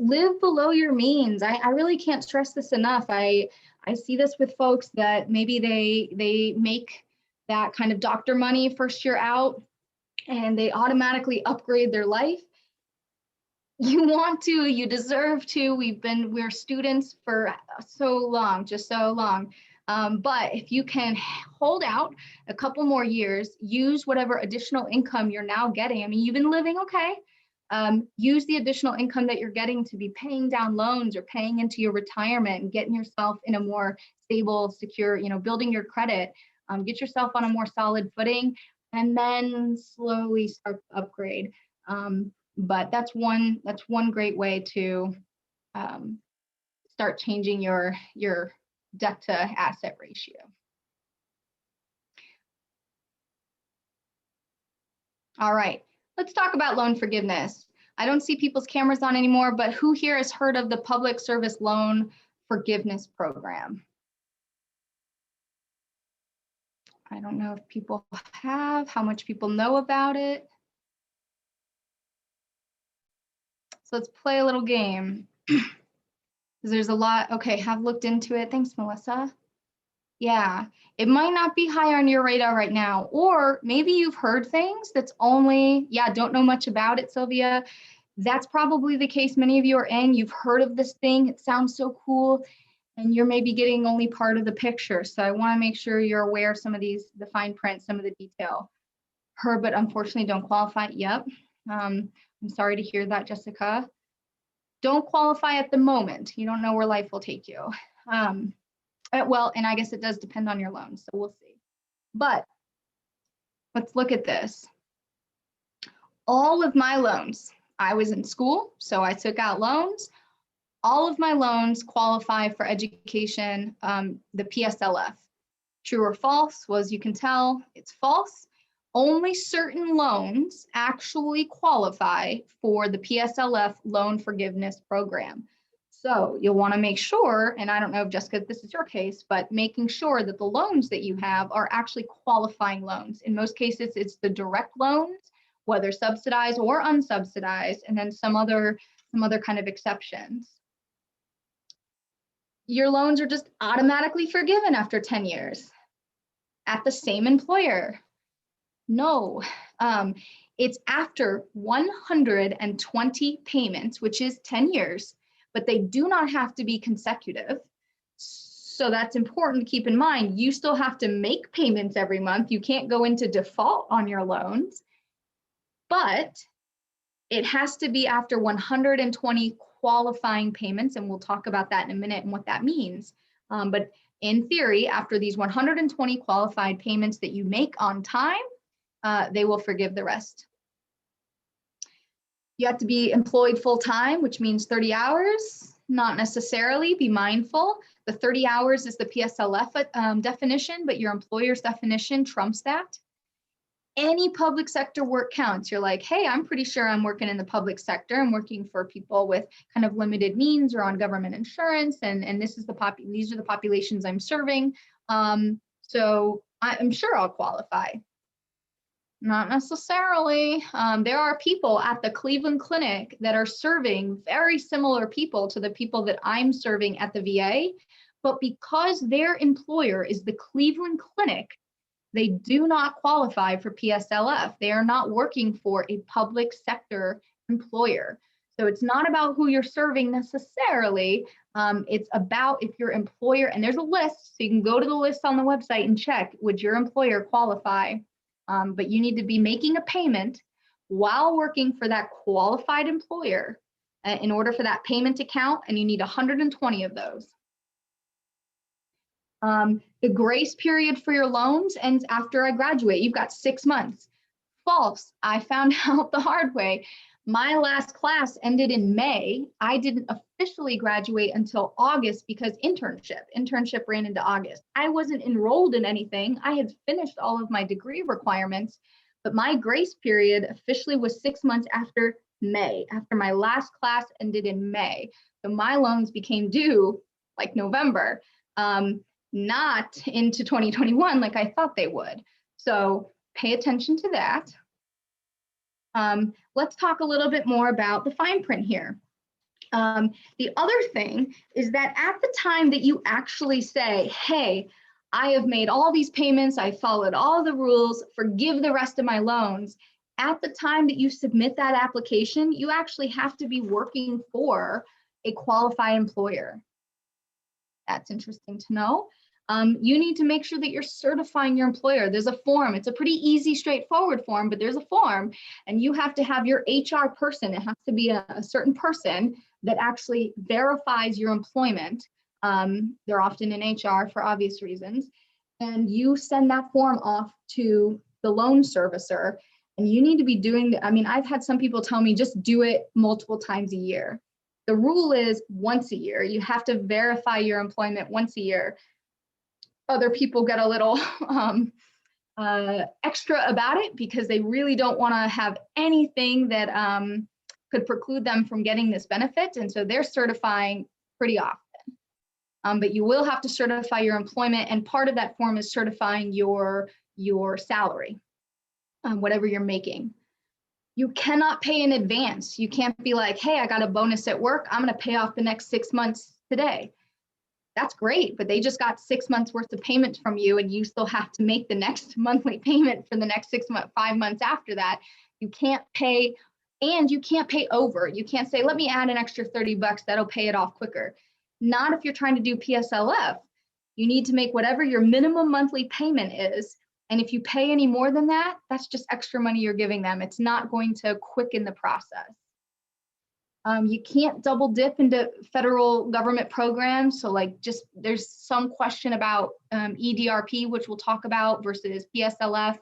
Live below your means. I really can't stress this enough. I see this with folks that maybe they make that kind of doctor money first year out and they automatically upgrade their life. You want to, you deserve to. We're students for so long, just so long. But if you can hold out a couple more years, use whatever additional income you're now getting. I mean, you've been living okay. Use the additional income that you're getting to be paying down loans or paying into your retirement and getting yourself in a more stable, secure, building your credit. Get yourself on a more solid footing, and then slowly start to upgrade. But that's one great way to start changing your debt to asset ratio. All right, let's talk about loan forgiveness. I don't see people's cameras on anymore, but who here has heard of the Public Service Loan Forgiveness Program? I don't know if people have, how much people know about it. So let's play a little game. There's a lot. Okay, have looked into it. Thanks, Melissa. Yeah, it might not be high on your radar right now, or maybe you've heard things that's only, don't know much about it, Sylvia. That's probably the case. Many of you are in, you've heard of this thing. It sounds so cool, and you're maybe getting only part of the picture. So I want to make sure you're aware of some of these, the fine print, some of the detail. But unfortunately don't qualify. Yep. I'm sorry to hear that, Jessica. Don't qualify at the moment. You don't know where life will take you. Well, and I guess it does depend on your loan, so we'll see. But let's look at this. All of my loans, I was in school, so I took out loans. All of my loans qualify for education, the PSLF. True or false? Well, as you can tell, it's false. Only certain loans actually qualify for the PSLF loan forgiveness program. So you'll want to make sure, and I don't know if Jessica, this is your case, but making sure that the loans that you have are actually qualifying loans. In most cases, it's the direct loans, whether subsidized or unsubsidized, and then some other kind of exceptions. Your loans are just automatically forgiven after 10 years at the same employer. No, it's after 120 payments, which is 10 years, but they do not have to be consecutive. So that's important to keep in mind. You still have to make payments every month. You can't go into default on your loans, but it has to be after 120 qualifying payments, and we'll talk about that in a minute and what that means. But in theory, after these 120 qualified payments that you make on time, they will forgive the rest. You have to be employed full-time, which means 30 hours, not necessarily. Be mindful. The 30 hours is the PSLF definition, but your employer's definition trumps that. Any public sector work counts. You're like, hey, I'm pretty sure I'm working in the public sector. I'm working for people with kind of limited means or on government insurance, and this is these are the populations I'm serving. So I'm sure I'll qualify. Not necessarily. There are people at the Cleveland Clinic that are serving very similar people to the people that I'm serving at the VA, but because their employer is the Cleveland Clinic, they do not qualify for PSLF. They are not working for a public sector employer. So it's not about who you're serving necessarily. It's about if your employer, and there's a list, so you can go to the list on the website and check, would your employer qualify? But you need to be making a payment while working for that qualified employer in order for that payment to count, and you need 120 of those. The grace period for your loans ends after I graduate. You've got 6 months. False. I found out the hard way. My last class ended in May. I didn't officially graduate until August because internship ran into August. I wasn't enrolled in anything. I had finished all of my degree requirements, but my grace period officially was 6 months after May, after my last class ended in May. So my loans became due like November, not into 2021 like I thought they would. So pay attention to that. Let's talk a little bit more about the fine print here. The other thing is that at the time that you actually say, hey, I have made all these payments, I followed all the rules, forgive the rest of my loans, at the time that you submit that application, you actually have to be working for a qualified employer. That's interesting to know. You need to make sure that you're certifying your employer. There's a form. It's a pretty easy, straightforward form, but there's a form, and you have to have your HR person. It has to be a certain person that actually verifies your employment. They're often in HR for obvious reasons. And you send that form off to the loan servicer, and you need to be doing I mean, I've had some people tell me just do it multiple times a year. The rule is once a year. You have to verify your employment once a year. Other people get a little extra about it because they really don't want to have anything that could preclude them from getting this benefit. And so they're certifying pretty often. But you will have to certify your employment, and part of that form is certifying your salary, whatever you're making. You cannot pay in advance. You can't be like, hey, I got a bonus at work, I'm going to pay off the next 6 months today. That's great, but they just got 6 months worth of payment from you, and you still have to make the next monthly payment for the next 5 months after that. You can't pay, and you can't pay over. You can't say, let me add an extra $30, that'll pay it off quicker. Not if you're trying to do PSLF. You need to make whatever your minimum monthly payment is, and if you pay any more than that, that's just extra money you're giving them. It's not going to quicken the process. You can't double dip into federal government programs. So like there's some question about EDRP, which we'll talk about, versus PSLF.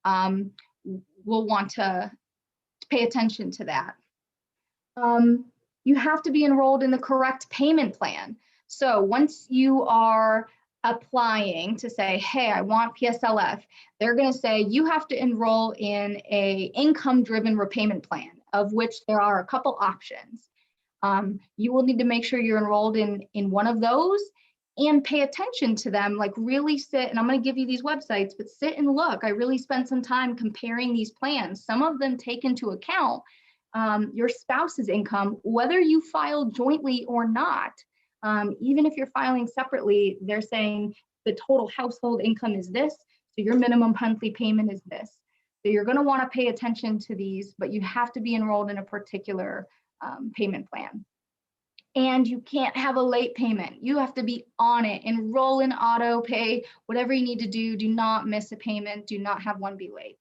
We'll want to pay attention to that. You have to be enrolled in the correct payment plan. So once you are applying to say, hey, I want PSLF, they're going to say you have to enroll in a income-driven repayment plan, of which there are a couple options. You will need to make sure you're enrolled in one of those and pay attention to them, like really sit, and I'm going to give you these websites, but sit and look. I really spent some time comparing these plans. Some of them take into account your spouse's income, whether you file jointly or not. Even if you're filing separately, they're saying the total household income is this, so your minimum monthly payment is this. So you're going to want to pay attention to these, but you have to be enrolled in a particular payment plan. And you can't have a late payment. You have to be on it, enroll in auto pay, whatever you need to do. Do not miss a payment. Do not have one be late.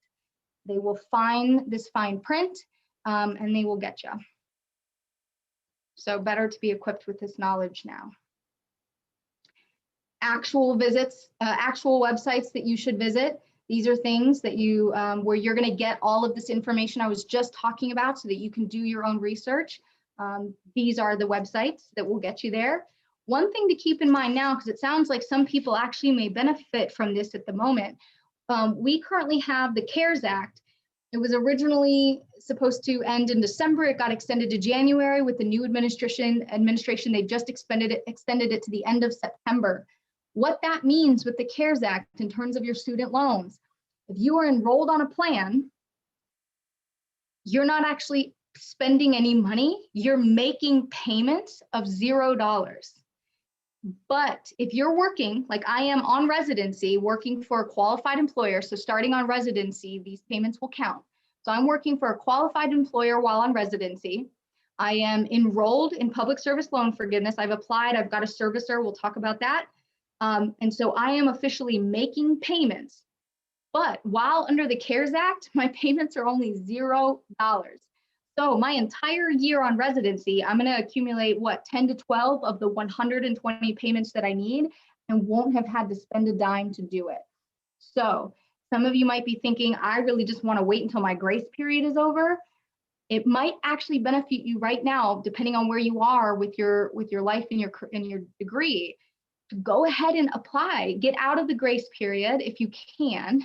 They will find this fine print and they will get you. So better to be equipped with this knowledge now. Actual visits, actual websites that you should visit. These are things that you, where you're going to get all of this information I was just talking about so that you can do your own research. These are the websites that will get you there. One thing to keep in mind now, because it sounds like some people actually may benefit from this at the moment, We currently have the CARES Act. It was originally supposed to end in December. It got extended to January with the new administration. They just extended it to the end of September. What that means with the CARES Act in terms of your student loans, if you are enrolled on a plan, you're not actually spending any money. You're making payments of $0. But if you're working, like I am on residency, working for a qualified employer, so starting on residency, these payments will count. So I'm working for a qualified employer while on residency. I am enrolled in public service loan forgiveness. I've applied, I've got a servicer, we'll talk about that. And so I am officially making payments. But while under the CARES Act, my payments are only $0. So my entire year on residency, I'm going to accumulate 10 to 12 of the 120 payments that I need and won't have had to spend a dime to do it. So some of you might be thinking, I really just want to wait until my grace period is over. It might actually benefit you right now, depending on where you are with your life and your degree, to go ahead and apply, get out of the grace period if you can.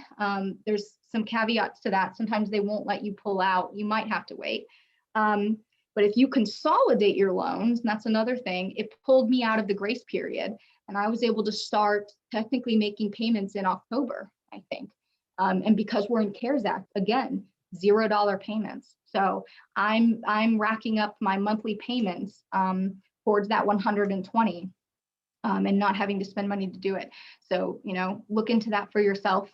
There's some caveats to that. Sometimes they won't let you pull out. You might have to wait. But if you consolidate your loans, and that's another thing, it pulled me out of the grace period. And I was able to start technically making payments in October, I think. And because we're in CARES Act, again, $0 payments. So I'm racking up my monthly payments towards that 120 and not having to spend money to do it. So, look into that for yourself.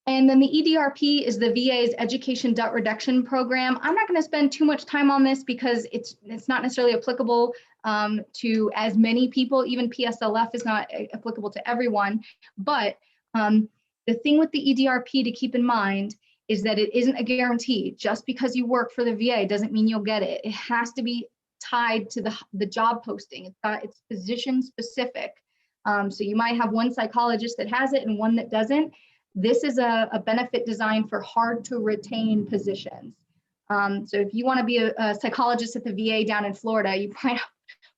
And then the EDRP is the VA's Education Debt Reduction Program. I'm not going to spend too much time on this because it's not necessarily applicable to as many people. Even PSLF is not applicable to everyone. But the thing with the EDRP to keep in mind is that it isn't a guarantee. Just because you work for the VA doesn't mean you'll get it. It has to be tied to the job posting. It's position specific. So you might have one psychologist that has it and one that doesn't. This is a benefit designed for hard to retain positions. So if you want to be a psychologist at the VA down in Florida, you're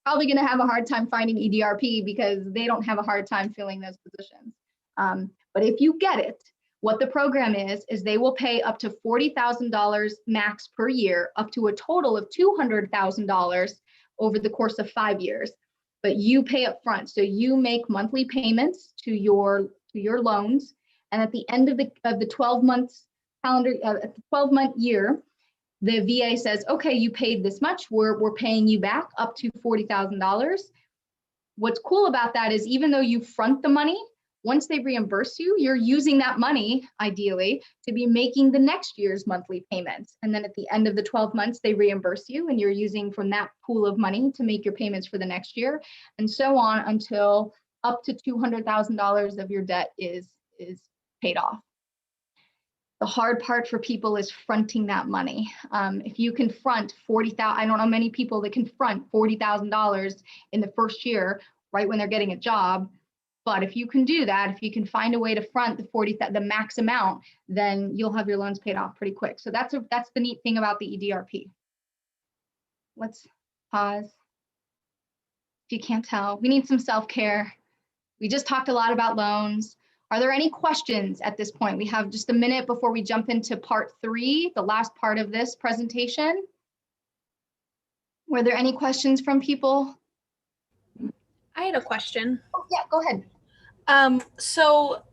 probably going to have a hard time finding EDRP because they don't have a hard time filling those positions. But if you get it, what the program is they will pay up to $40,000 max per year, up to a total of $200,000 over the course of 5 years. But you pay up front. So you make monthly payments to your loans. And at the end of the 12 months calendar, at the 12-month year, the VA says, okay, you paid this much. We're paying you back up to $40,000. What's cool about that is even though you front the money, once they reimburse you, you're using that money, ideally, to be making the next year's monthly payments. And then at the end of the 12 months, they reimburse you and you're using from that pool of money to make your payments for the next year, and so on until up to $200,000 of your debt is paid off. The hard part for people is fronting that money. If you can front $40,000, I don't know many people that can front $40,000 in the first year, right when they're getting a job. But if you can do that, if you can find a way to front the max amount, then you'll have your loans paid off pretty quick. So that's the neat thing about the EDRP. Let's pause. If you can't tell, we need some self-care. We just talked a lot about loans. Are there any questions at this point? We have just a minute before we jump into part 3, the last part of this presentation. Were there any questions from people? I had a question. Oh, yeah, go ahead. So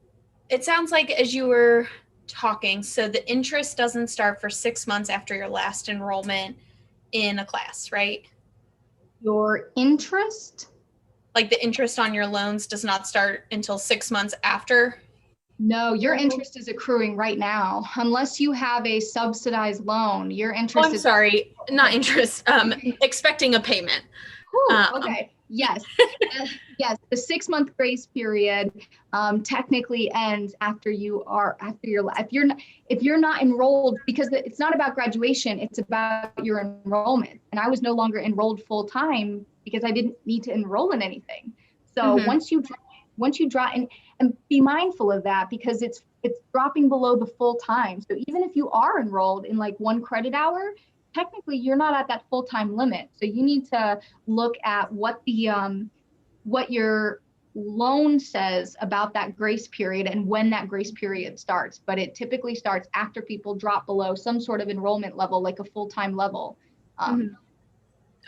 it sounds like as you were talking, so the interest doesn't start for 6 months after your last enrollment in a class, right? Your interest? Like the interest on your loans does not start until 6 months after? No, your interest is accruing right now. Unless you have a subsidized loan, your interest I'm sorry, not interest, expecting a payment. Okay. Yes. Yes. The 6-month grace period technically ends after if you're not enrolled, because it's not about graduation, it's about your enrollment. And I was no longer enrolled full time because I didn't need to enroll in anything. So once you draw and be mindful of that, because it's dropping below the full time. So even if you are enrolled in like 1 credit hour, technically you're not at that full-time limit. So you need to look at what your loan says about that grace period and when that grace period starts, but it typically starts after people drop below some sort of enrollment level, like a full-time level.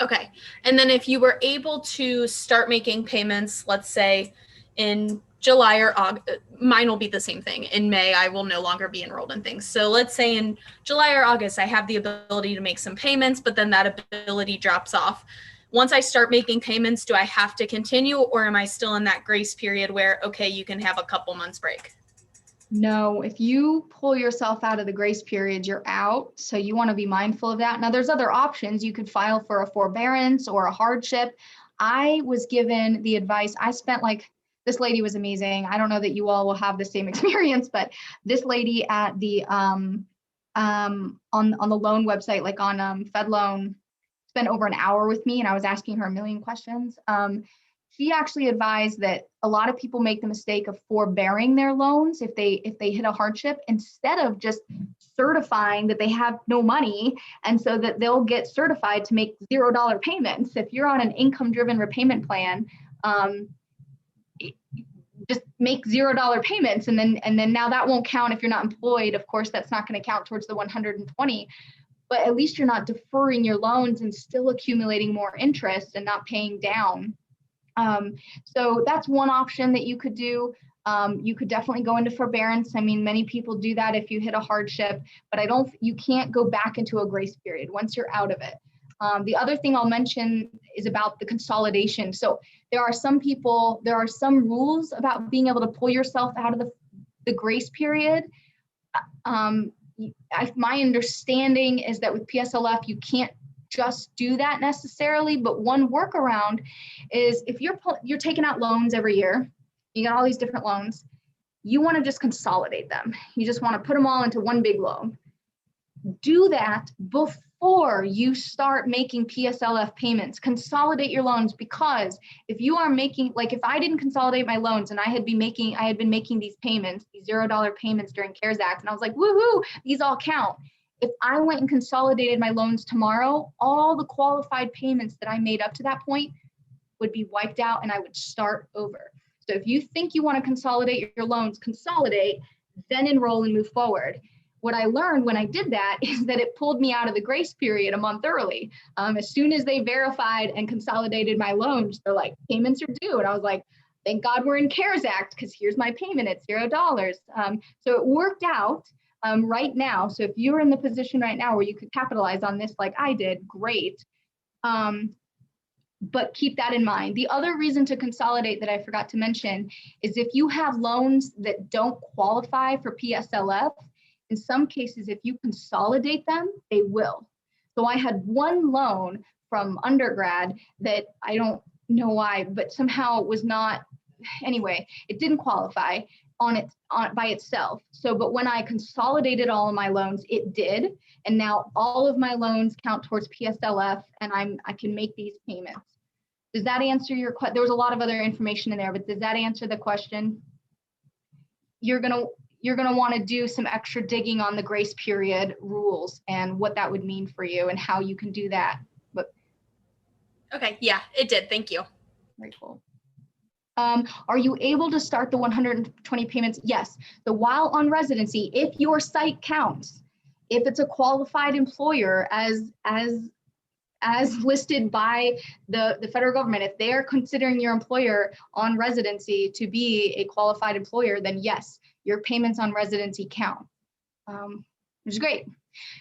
Okay. And then if you were able to start making payments, let's say in July or August, mine will be the same thing. In May, I will no longer be enrolled in things. So let's say in July or August, I have the ability to make some payments, but then that ability drops off. Once I start making payments, do I have to continue, or am I still in that grace period where, okay, you can have a couple months break? No, if you pull yourself out of the grace period, you're out. So you want to be mindful of that. Now, there's other options. You could file for a forbearance or a hardship. I was given the advice. I spent this lady was amazing. I don't know that you all will have the same experience, but this lady at the on the loan website, like on FedLoan, spent over an hour with me, and I was asking her a million questions. She actually advised that a lot of people make the mistake of forbearing their loans if they hit a hardship, instead of just certifying that they have no money, and so that they'll get certified to make $0 payments. If you're on an income-driven repayment plan, just make $0 payments, and then now that won't count if you're not employed. Of course, that's not going to count towards the 120. But at least you're not deferring your loans and still accumulating more interest and not paying down. So that's one option that you could do. You could definitely go into forbearance. I mean, many people do that if you hit a hardship, but you can't go back into a grace period once you're out of it. The other thing I'll mention is about the consolidation. So there are some rules about being able to pull yourself out of the grace period. My understanding is that with PSLF, you can't just do that necessarily, but one workaround is if you're taking out loans every year, you got all these different loans, you want to just consolidate them. You just want to put them all into one big loan. Do that before you start making PSLF payments. Consolidate your loans, because if you are making, if I didn't consolidate my loans and I had been making these payments, these $0 payments during CARES Act, and I was like, woohoo, these all count. If I went and consolidated my loans tomorrow, all the qualified payments that I made up to that point would be wiped out, and I would start over. So if you think you want to consolidate your loans, consolidate, then enroll and move forward. What I learned when I did that is that it pulled me out of the grace period a month early. As soon as they verified and consolidated my loans, they're like, payments are due. And I was like, thank God we're in CARES Act, because here's my payment at $0. So it worked out right now. So if you're in the position right now where you could capitalize on this like I did, great. But keep that in mind. The other reason to consolidate that I forgot to mention is if you have loans that don't qualify for PSLF, in some cases, if you consolidate them, they will. So I had one loan from undergrad that I don't know why, but somehow it was not, anyway, it didn't qualify by itself. So, but when I consolidated all of my loans, it did. And now all of my loans count towards PSLF, and I can make these payments. Does that answer your question? There was a lot of other information in there, but does that answer the question? You're gonna want to do some extra digging on the grace period rules and what that would mean for you and how you can do that. But okay, yeah, it did. Thank you. Very cool. Are you able to start the 120 payments? Yes. So while on residency, if your site counts, if it's a qualified employer as listed by the federal government, if they're considering your employer on residency to be a qualified employer, then yes, your payments on residency count, which is great.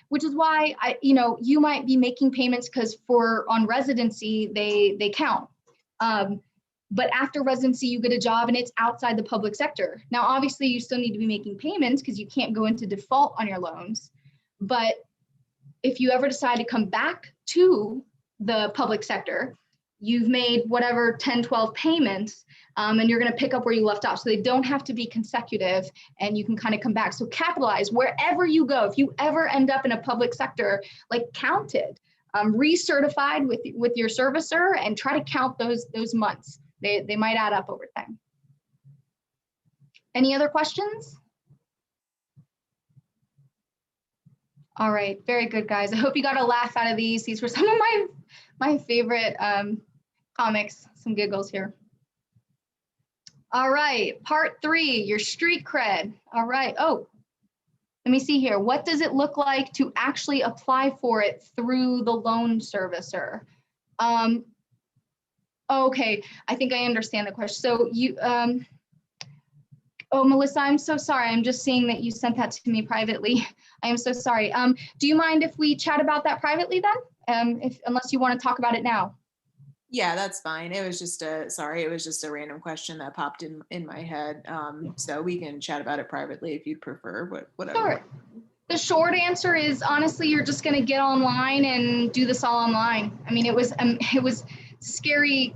Which is why you might be making payments because on residency they count. But after residency, you get a job and it's outside the public sector. Now, obviously, you still need to be making payments because you can't go into default on your loans. But if you ever decide to come back to the public sector, you've made whatever 10, 12 payments, and you're going to pick up where you left off. So they don't have to be consecutive, and you can kind of come back. So capitalize wherever you go. If you ever end up in a public sector, count it, recertified with your servicer, and try to count those months. They might add up over time. Any other questions? All right, very good, guys. I hope you got a laugh out of these. These were some of my favorite comics, some giggles here. All right, part 3, your street cred. All right, oh, let me see here. What does it look like to actually apply for it through the loan servicer? Okay, I think I understand the question. So you, oh, Melissa, I'm so sorry. I'm just seeing that you sent that to me privately. I am so sorry. Do you mind if we chat about that privately then? Unless you want to talk about it now. Yeah, that's fine. It was just a random question that popped in my head. So we can chat about it privately if you'd prefer, whatever. Sure. The short answer is honestly, you're just going to get online and do this all online. I mean, it was scary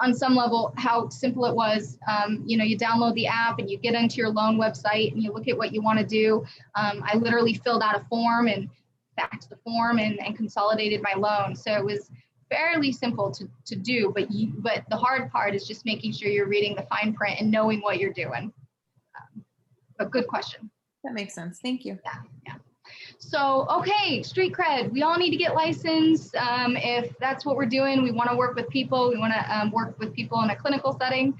on some level how simple it was. You know, you download the app and you get into your loan website and you look at what you want to do. I literally filled out a form and faxed the form and consolidated my loan. So it was fairly simple to do, but the hard part is just making sure you're reading the fine print and knowing what you're doing. But good question. That makes sense. Thank you. Yeah. So, okay, street cred. We all need to get licensed. If that's what we're doing, we want to work with people. We want to work with people in a clinical setting.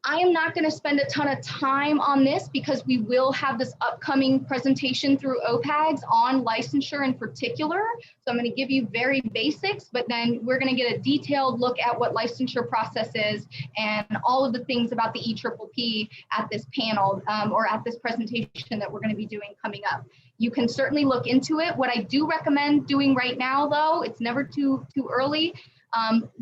I am not going to spend a ton of time on this because we will have this upcoming presentation through OPAGs on licensure in particular. So I'm going to give you very basics, but then we're going to get a detailed look at what licensure process is and all of the things about the EPPP at this panel or at this presentation that we're going to be doing coming up. You can certainly look into it. What I do recommend doing right now, though, it's never too early.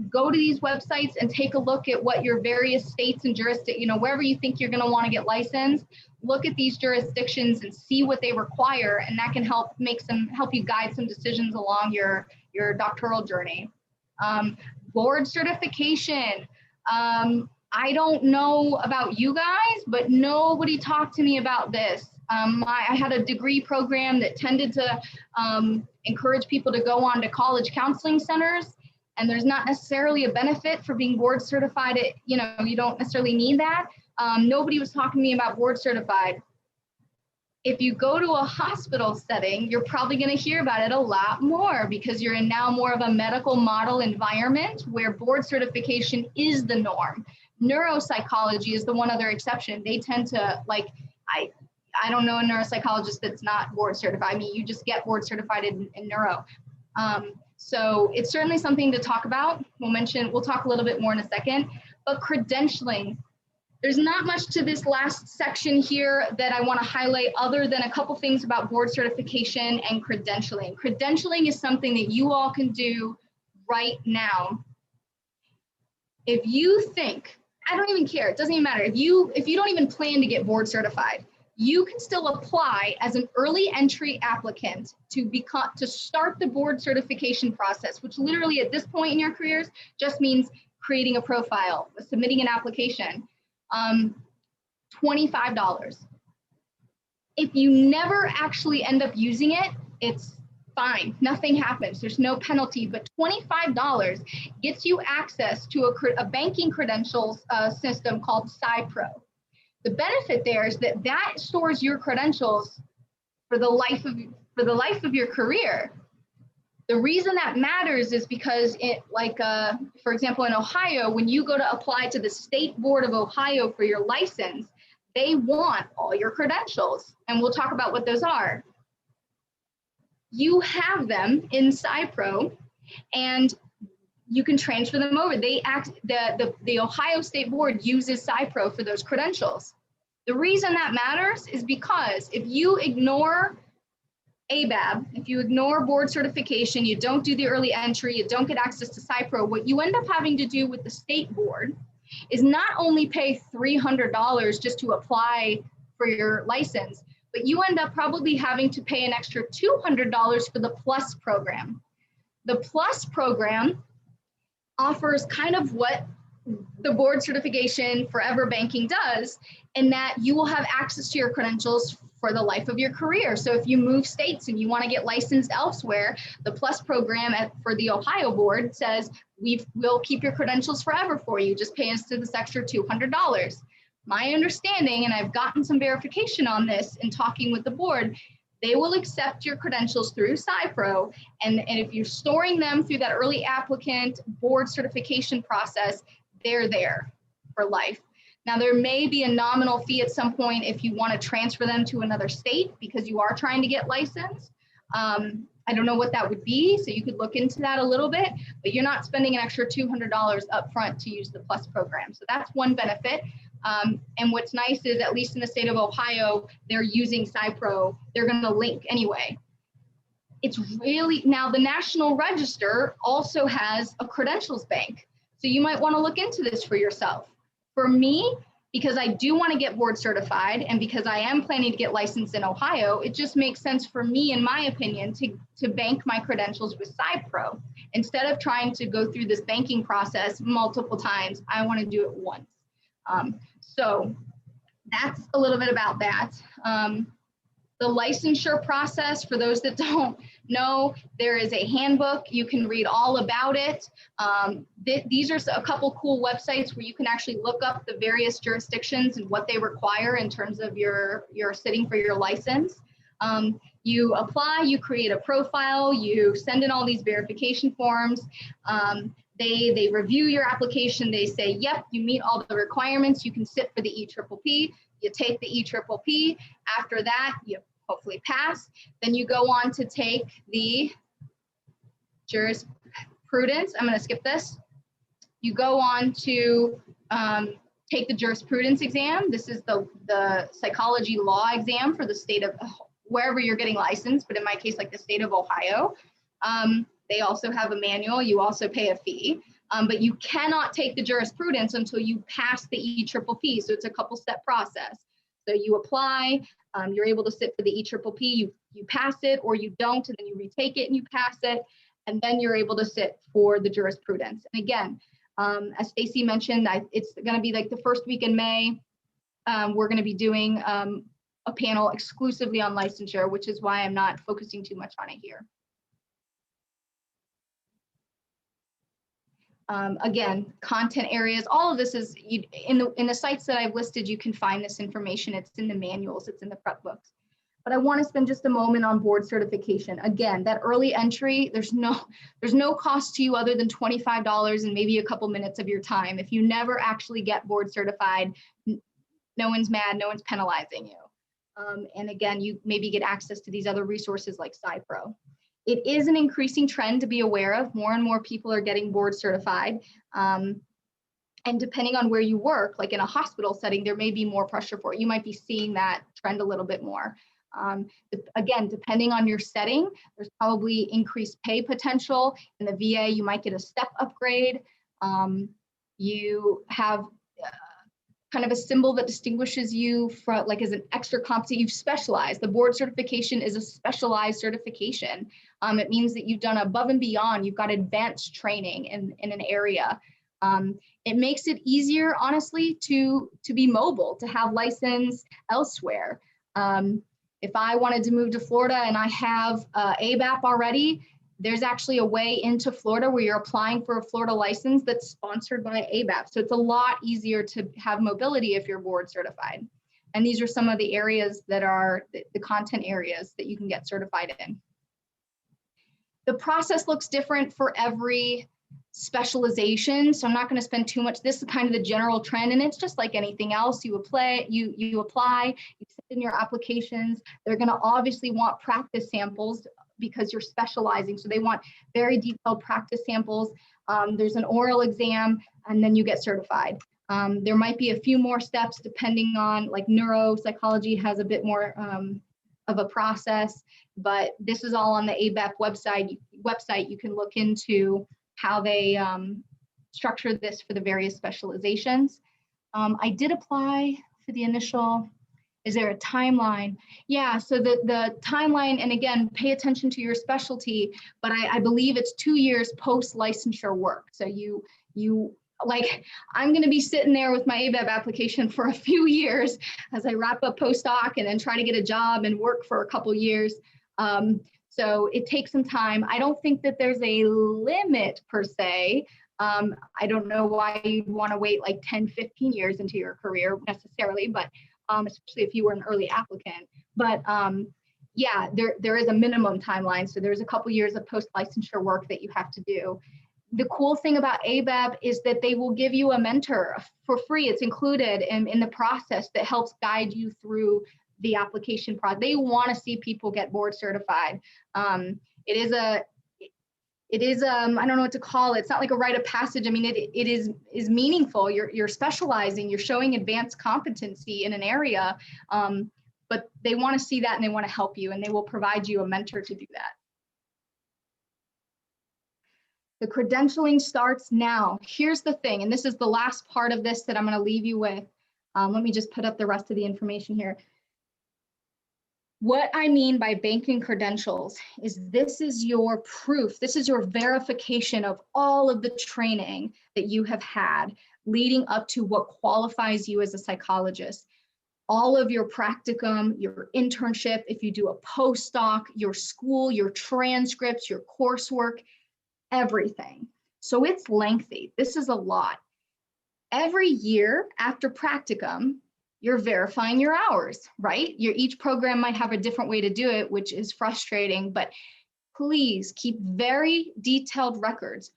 Go to these websites and take a look at what your various states and jurisdictions, you know, wherever you think you're going to want to get licensed, look at these jurisdictions and see what they require, and that can help you guide some decisions along your doctoral journey. Board certification. I don't know about you guys, but nobody talked to me about this. I had a degree program that tended to encourage people to go on to college counseling centers. And there's not necessarily a benefit for being board certified. You know, you don't necessarily need that. Nobody was talking to me about board certified. If you go to a hospital setting, you're probably going to hear about it a lot more because you're in now more of a medical model environment where board certification is the norm. Neuropsychology is the one other exception. They tend to, like, I don't know a neuropsychologist that's not board certified. I mean, you just get board certified in neuro. So it's certainly something to talk about. We'll talk a little bit more in a second, but credentialing. There's not much to this last section here that I want to highlight other than a couple things about board certification and credentialing. Credentialing is something that you all can do right now. If you think, I don't even care, it doesn't even matter. If you don't even plan to get board certified, you can still apply as an early entry applicant to start the board certification process, which literally at this point in your careers just means creating a profile, submitting an application. $25. If you never actually end up using it, it's fine. Nothing happens. There's no penalty, but $25 gets you access to a banking credentials system called CyPro. The benefit there is that stores your credentials for the life of your career. The reason that matters is because for example, in Ohio, when you go to apply to the State Board of Ohio for your license, they want all your credentials, and we'll talk about what those are. You have them in CyPro, and you can transfer them over. The Ohio State Board uses CyPro for those credentials. The reason that matters is because if you ignore ABAB, if you ignore board certification, you don't do the early entry, you don't get access to CyPro, what you end up having to do with the state board is not only pay $300 just to apply for your license, but you end up probably having to pay an extra $200 for the PLUS program. The PLUS program offers kind of what the board certification Forever Banking does, in that you will have access to your credentials for the life of your career. So if you move states and you want to get licensed elsewhere, the PLUS program for the Ohio board says, we'll keep your credentials forever for you. Just pay us this extra $200. My understanding, and I've gotten some verification on this in talking with the board, they will accept your credentials through CyPro, and if you're storing them through that early applicant board certification process, they're there. for life. Now, there may be a nominal fee at some point if you want to transfer them to another state because you are trying to get licensed. I don't know what that would be, so you could look into that a little bit, but you're not spending an extra $200 up front to use the PLUS program. So that's one benefit. And what's nice is, at least in the state of Ohio, they're using SciPro. They're going to link anyway. It's really, now the National Register also has a credentials bank. So you might want to look into this for yourself. For me, because I do want to get board certified and because I am planning to get licensed in Ohio, it just makes sense for me, in my opinion, to bank my credentials with SciPro. Instead of trying to go through this banking process multiple times, I want to do it once. So that's a little bit about that. The licensure process, for those that don't know, there is a handbook. You can read all about it. These are a couple cool websites where you can actually look up the various jurisdictions and what they require in terms of your sitting for your license. You apply, you create a profile, you send in all these verification forms. They review your application. They say, yep, you meet all the requirements. You can sit for the EPPP. You take the EPPP. After that, you hopefully pass. Then you go on to take the jurisprudence. I'm going to skip this. You go on to take the jurisprudence exam. This is the psychology law exam for the state of wherever you're getting licensed, but in my case, like the state of Ohio. They also have a manual. You also pay a fee, but you cannot take the jurisprudence until you pass the EPPP. So it's a couple step process. So you apply, you're able to sit for the EPPP, you pass it or you don't, and then you retake it and you pass it, and then you're able to sit for the jurisprudence. And again, as Stacy mentioned, it's going to be like the first week in May. We're going to be doing a panel exclusively on licensure, which is why I'm not focusing too much on it here. Again, content areas, all of this is in the sites that I've listed. You can find this information. It's in the manuals, it's in the prep books. But I want to spend just a moment on board certification. Again, that early entry, there's no cost to you other than $25 and maybe a couple minutes of your time. If you never actually get board certified, no one's mad, no one's penalizing you. And again, you maybe get access to these other resources like SciPro. It is an increasing trend to be aware of. More and more people are getting board certified. And depending on where you work, like in a hospital setting, there may be more pressure for it. You might be seeing that trend a little bit more. Again, depending on your setting, there's probably increased pay potential. In the VA, you might get a step upgrade. You have kind of a symbol that distinguishes you from, like, as an extra competency. You've specialized. The board certification is a specialized certification. It means that you've done above and beyond. You've got advanced training in an area. It makes it easier, honestly, to be mobile, to have license elsewhere. If I wanted to move to Florida and I have ABAP already, there's actually a way into Florida where you're applying for a Florida license that's sponsored by ABAP. So it's a lot easier to have mobility if you're board certified. And these are some of the areas that are the content areas that you can get certified in. The process looks different for every specialization, so I'm not going to spend too much. This is kind of the general trend, and it's just like anything else. You apply, you send in your applications. They're going to obviously want practice samples because you're specializing, so they want very detailed practice samples. There's an oral exam, and then you get certified. There might be a few more steps depending on, like, neuropsychology has a bit more of a process, but this is all on the ABAP website. You can look into how they structure this for the various specializations. I did apply for the initial. Is there a timeline? Yeah, so the timeline, and again, pay attention to your specialty, but I believe it's 2 years post-licensure work. So you like, I'm gonna be sitting there with my ABAP application for a few years as I wrap up postdoc and then try to get a job and work for a couple years. So it takes some time. I don't think that there's a limit per se. I don't know why you'd wanna wait like 10, 15 years into your career necessarily, but especially if you were an early applicant. But yeah, there is a minimum timeline. So there's a couple years of post-licensure work that you have to do. The cool thing about ABEP is that they will give you a mentor for free. It's included in the process that helps guide you through the application process. They want to see people get board certified. It is I don't know what to call it. It's not like a rite of passage. I mean, it is meaningful. You're specializing, you're showing advanced competency in an area, but they want to see that and they want to help you, and they will provide you a mentor to do that. The credentialing starts now. Here's the thing, and this is the last part of this that I'm going to leave you with. Let me just put up the rest of the information here. What I mean by banking credentials is this is your proof. This is your verification of all of the training that you have had leading up to what qualifies you as a psychologist. All of your practicum, your internship, if you do a postdoc, your school, your transcripts, your coursework, everything. So it's lengthy. This is a lot. Every year after practicum, you're verifying your hours, right? Each program might have a different way to do it, which is frustrating, but please keep very detailed records.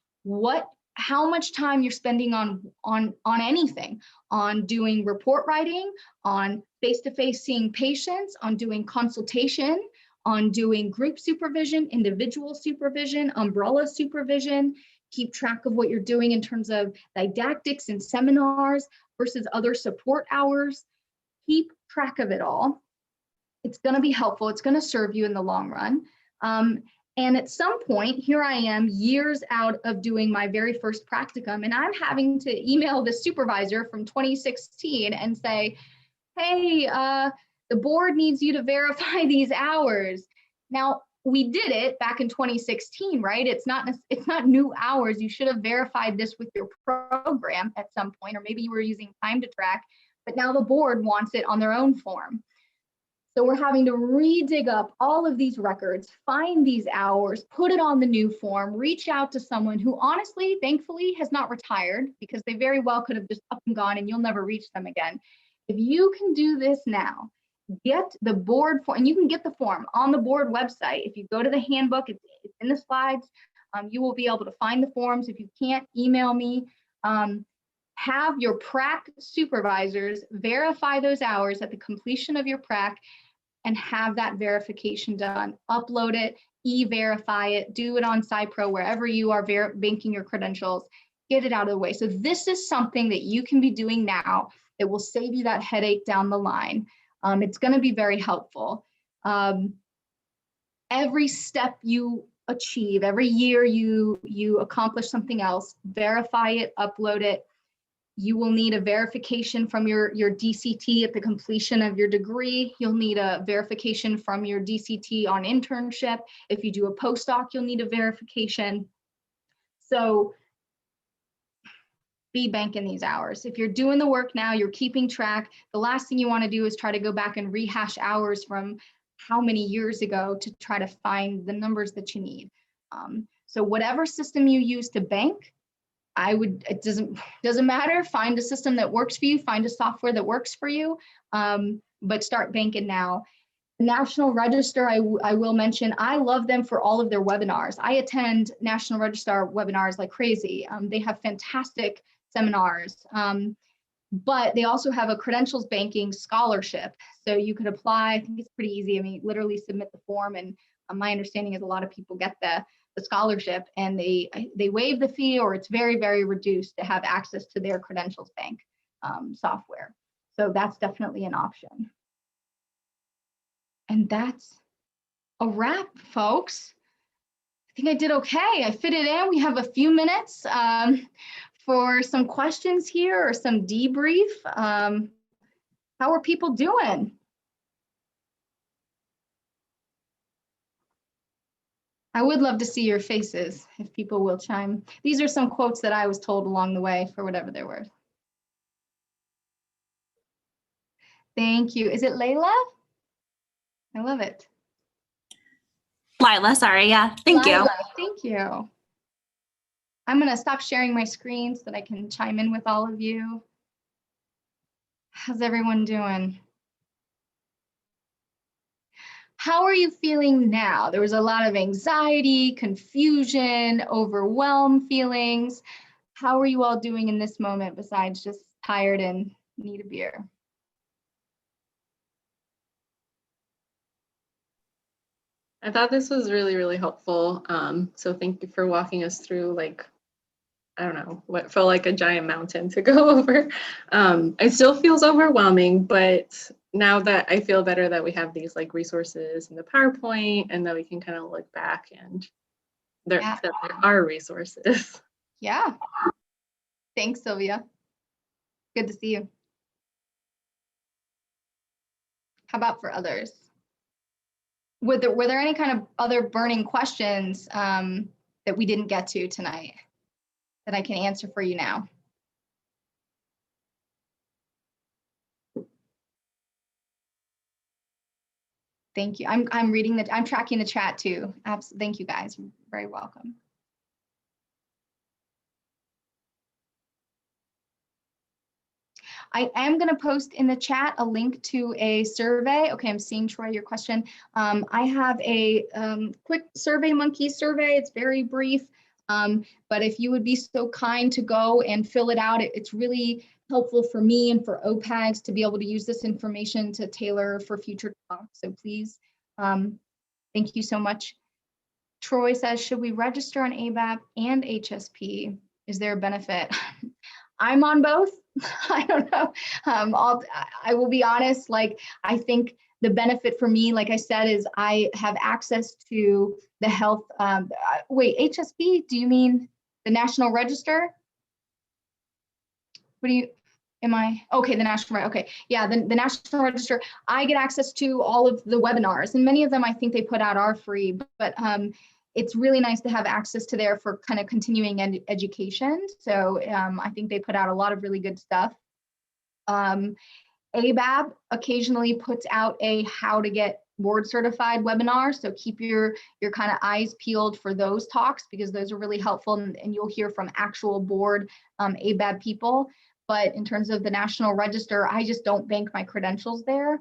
How much time you're spending on anything, on doing report writing, on face-to-face seeing patients, on doing consultation, on doing group supervision, individual supervision, umbrella supervision. Keep track of what you're doing in terms of didactics and seminars versus other support hours. Keep track of it all. It's going to be helpful. It's going to serve you in the long run. And at some point, here I am years out of doing my very first practicum, and I'm having to email the supervisor from 2016 and say, hey, the board needs you to verify these hours. Now, we did it back in 2016, right? It's not new hours. You should have verified this with your program at some point, or maybe you were using time to track, but now the board wants it on their own form. So we're having to re-dig up all of these records, find these hours, put it on the new form, reach out to someone who honestly, thankfully, has not retired, because they very well could have just up and gone and you'll never reach them again. If you can do this now, get the board form, and you can get the form on the board website. If you go to the handbook, it's in the slides. You will be able to find the forms. If you can't, email me. Have your prac supervisors verify those hours at the completion of your prac and have that verification done. Upload it, e-verify it, do it on SciPro, wherever you are banking your credentials, get it out of the way. So this is something that you can be doing now that will save you that headache down the line. It's going to be very helpful. Every step you achieve, every year you accomplish something else, verify it, upload it. You will need a verification from your DCT at the completion of your degree. You'll need a verification from your DCT on internship. If you do a postdoc, you'll need a verification. So be banking these hours. If you're doing the work now, you're keeping track. The last thing you want to do is try to go back and rehash hours from how many years ago to try to find the numbers that you need. So whatever system you use to bank, it doesn't matter, find a system that works for you, find a software that works for you, but start banking now. The National Register, I will mention, I love them for all of their webinars. I attend National Register webinars like crazy. They have fantastic seminars, but they also have a credentials banking scholarship. So you could apply. I think it's pretty easy. I mean, literally submit the form, and my understanding is a lot of people get the scholarship, and they waive the fee, or it's very, very reduced to have access to their credentials bank software. So that's definitely an option. And that's a wrap, folks. I think I did okay. I fit it in. We have a few minutes for some questions here or some debrief. How are people doing? I would love to see your faces if people will chime. These are some quotes that I was told along the way for whatever they're worth. Thank you. Is it Layla? I love it. Lila, sorry. Yeah, thank Lila, you. Thank you. I'm going to stop sharing my screen so that I can chime in with all of you. How's everyone doing? How are you feeling now? There was a lot of anxiety, confusion, overwhelmed feelings. How are you all doing in this moment besides just tired and need a beer? I thought this was really, really helpful. So thank you for walking us through, like, I don't know, what felt like a giant mountain to go over. It still feels overwhelming, but now that I feel better that we have these like resources in the PowerPoint and that we can kind of look back and that there are resources. Yeah. Thanks, Sylvia. Good to see you. How about for others? Were there any kind of other burning questions that we didn't get to tonight that I can answer for you now? Thank you. I'm reading I'm tracking the chat too. Thank you guys. You're very welcome. I am going to post in the chat a link to a survey. Okay, I'm seeing, Troy, your question. I have a quick SurveyMonkey survey. It's very brief, but if you would be so kind to go and fill it out, it's really helpful for me and for OPAGs to be able to use this information to tailor for future talks. So please, thank you so much. Troy says, should we register on ABAP and HSP? Is there a benefit? I'm on both. I don't know. I will be honest, like, I think the benefit for me, like I said, is I have access to the health. Wait, HSP, do you mean the National Register? What do you, okay, the National, okay. Yeah, the National Register, I get access to all of the webinars, and many of them I think they put out are free, but it's really nice to have access to there for kind of continuing education. So I think they put out a lot of really good stuff. ABAB occasionally puts out a how to get board certified webinar. So keep your kind of eyes peeled for those talks, because those are really helpful, and you'll hear from actual board ABAB people. But in terms of the National Register, I just don't bank my credentials there.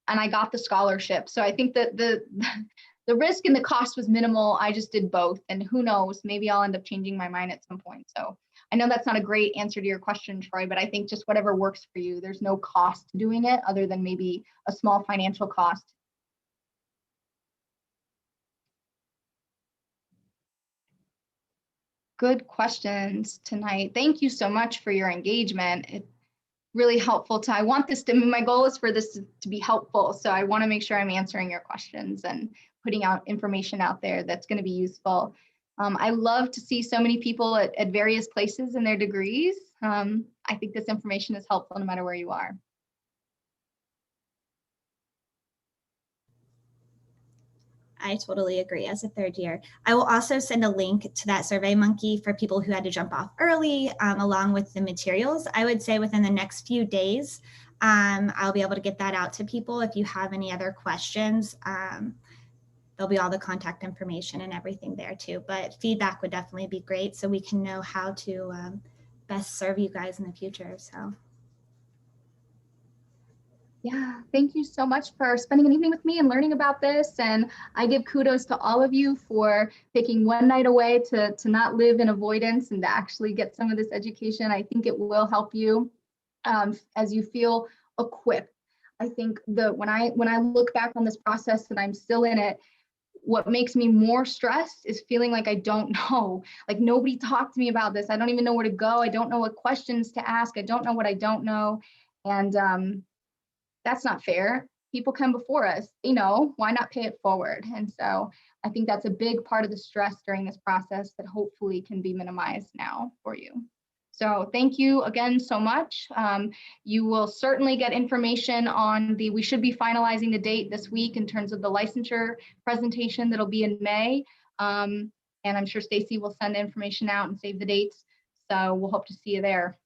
And I got the scholarship. So I think that the risk and the cost was minimal. I just did both, and who knows, maybe I'll end up changing my mind at some point. So I know that's not a great answer to your question, Troy, but I think just whatever works for you. There's no cost to doing it other than maybe a small financial cost. Good questions tonight. Thank you so much for your engagement. It's really helpful I want this to, my goal is for this to be helpful. So I want to make sure I'm answering your questions and putting out information out there that's going to be useful. I love to see so many people at various places in their degrees. I think this information is helpful no matter where you are. I totally agree as a third year. I will also send a link to that SurveyMonkey for people who had to jump off early, along with the materials. I would say within the next few days, I'll be able to get that out to people. If you have any other questions, there'll be all the contact information and everything there too. But feedback would definitely be great so we can know how to best serve you guys in the future. So. Yeah, thank you so much for spending an evening with me and learning about this. And I give kudos to all of you for taking one night away to not live in avoidance and to actually get some of this education. I think it will help you as you feel equipped. I think when I look back on this process and I'm still in it, what makes me more stressed is feeling like I don't know, like nobody talked to me about this. I don't even know where to go. I don't know what questions to ask. I don't know what I don't know. And that's not fair. People come before us, why not pay it forward? And so I think that's a big part of the stress during this process that hopefully can be minimized now for you. So thank you again so much. You will certainly get information on we should be finalizing the date this week in terms of the licensure presentation that'll be in May. And I'm sure Stacy will send information out and save the dates. So we'll hope to see you there.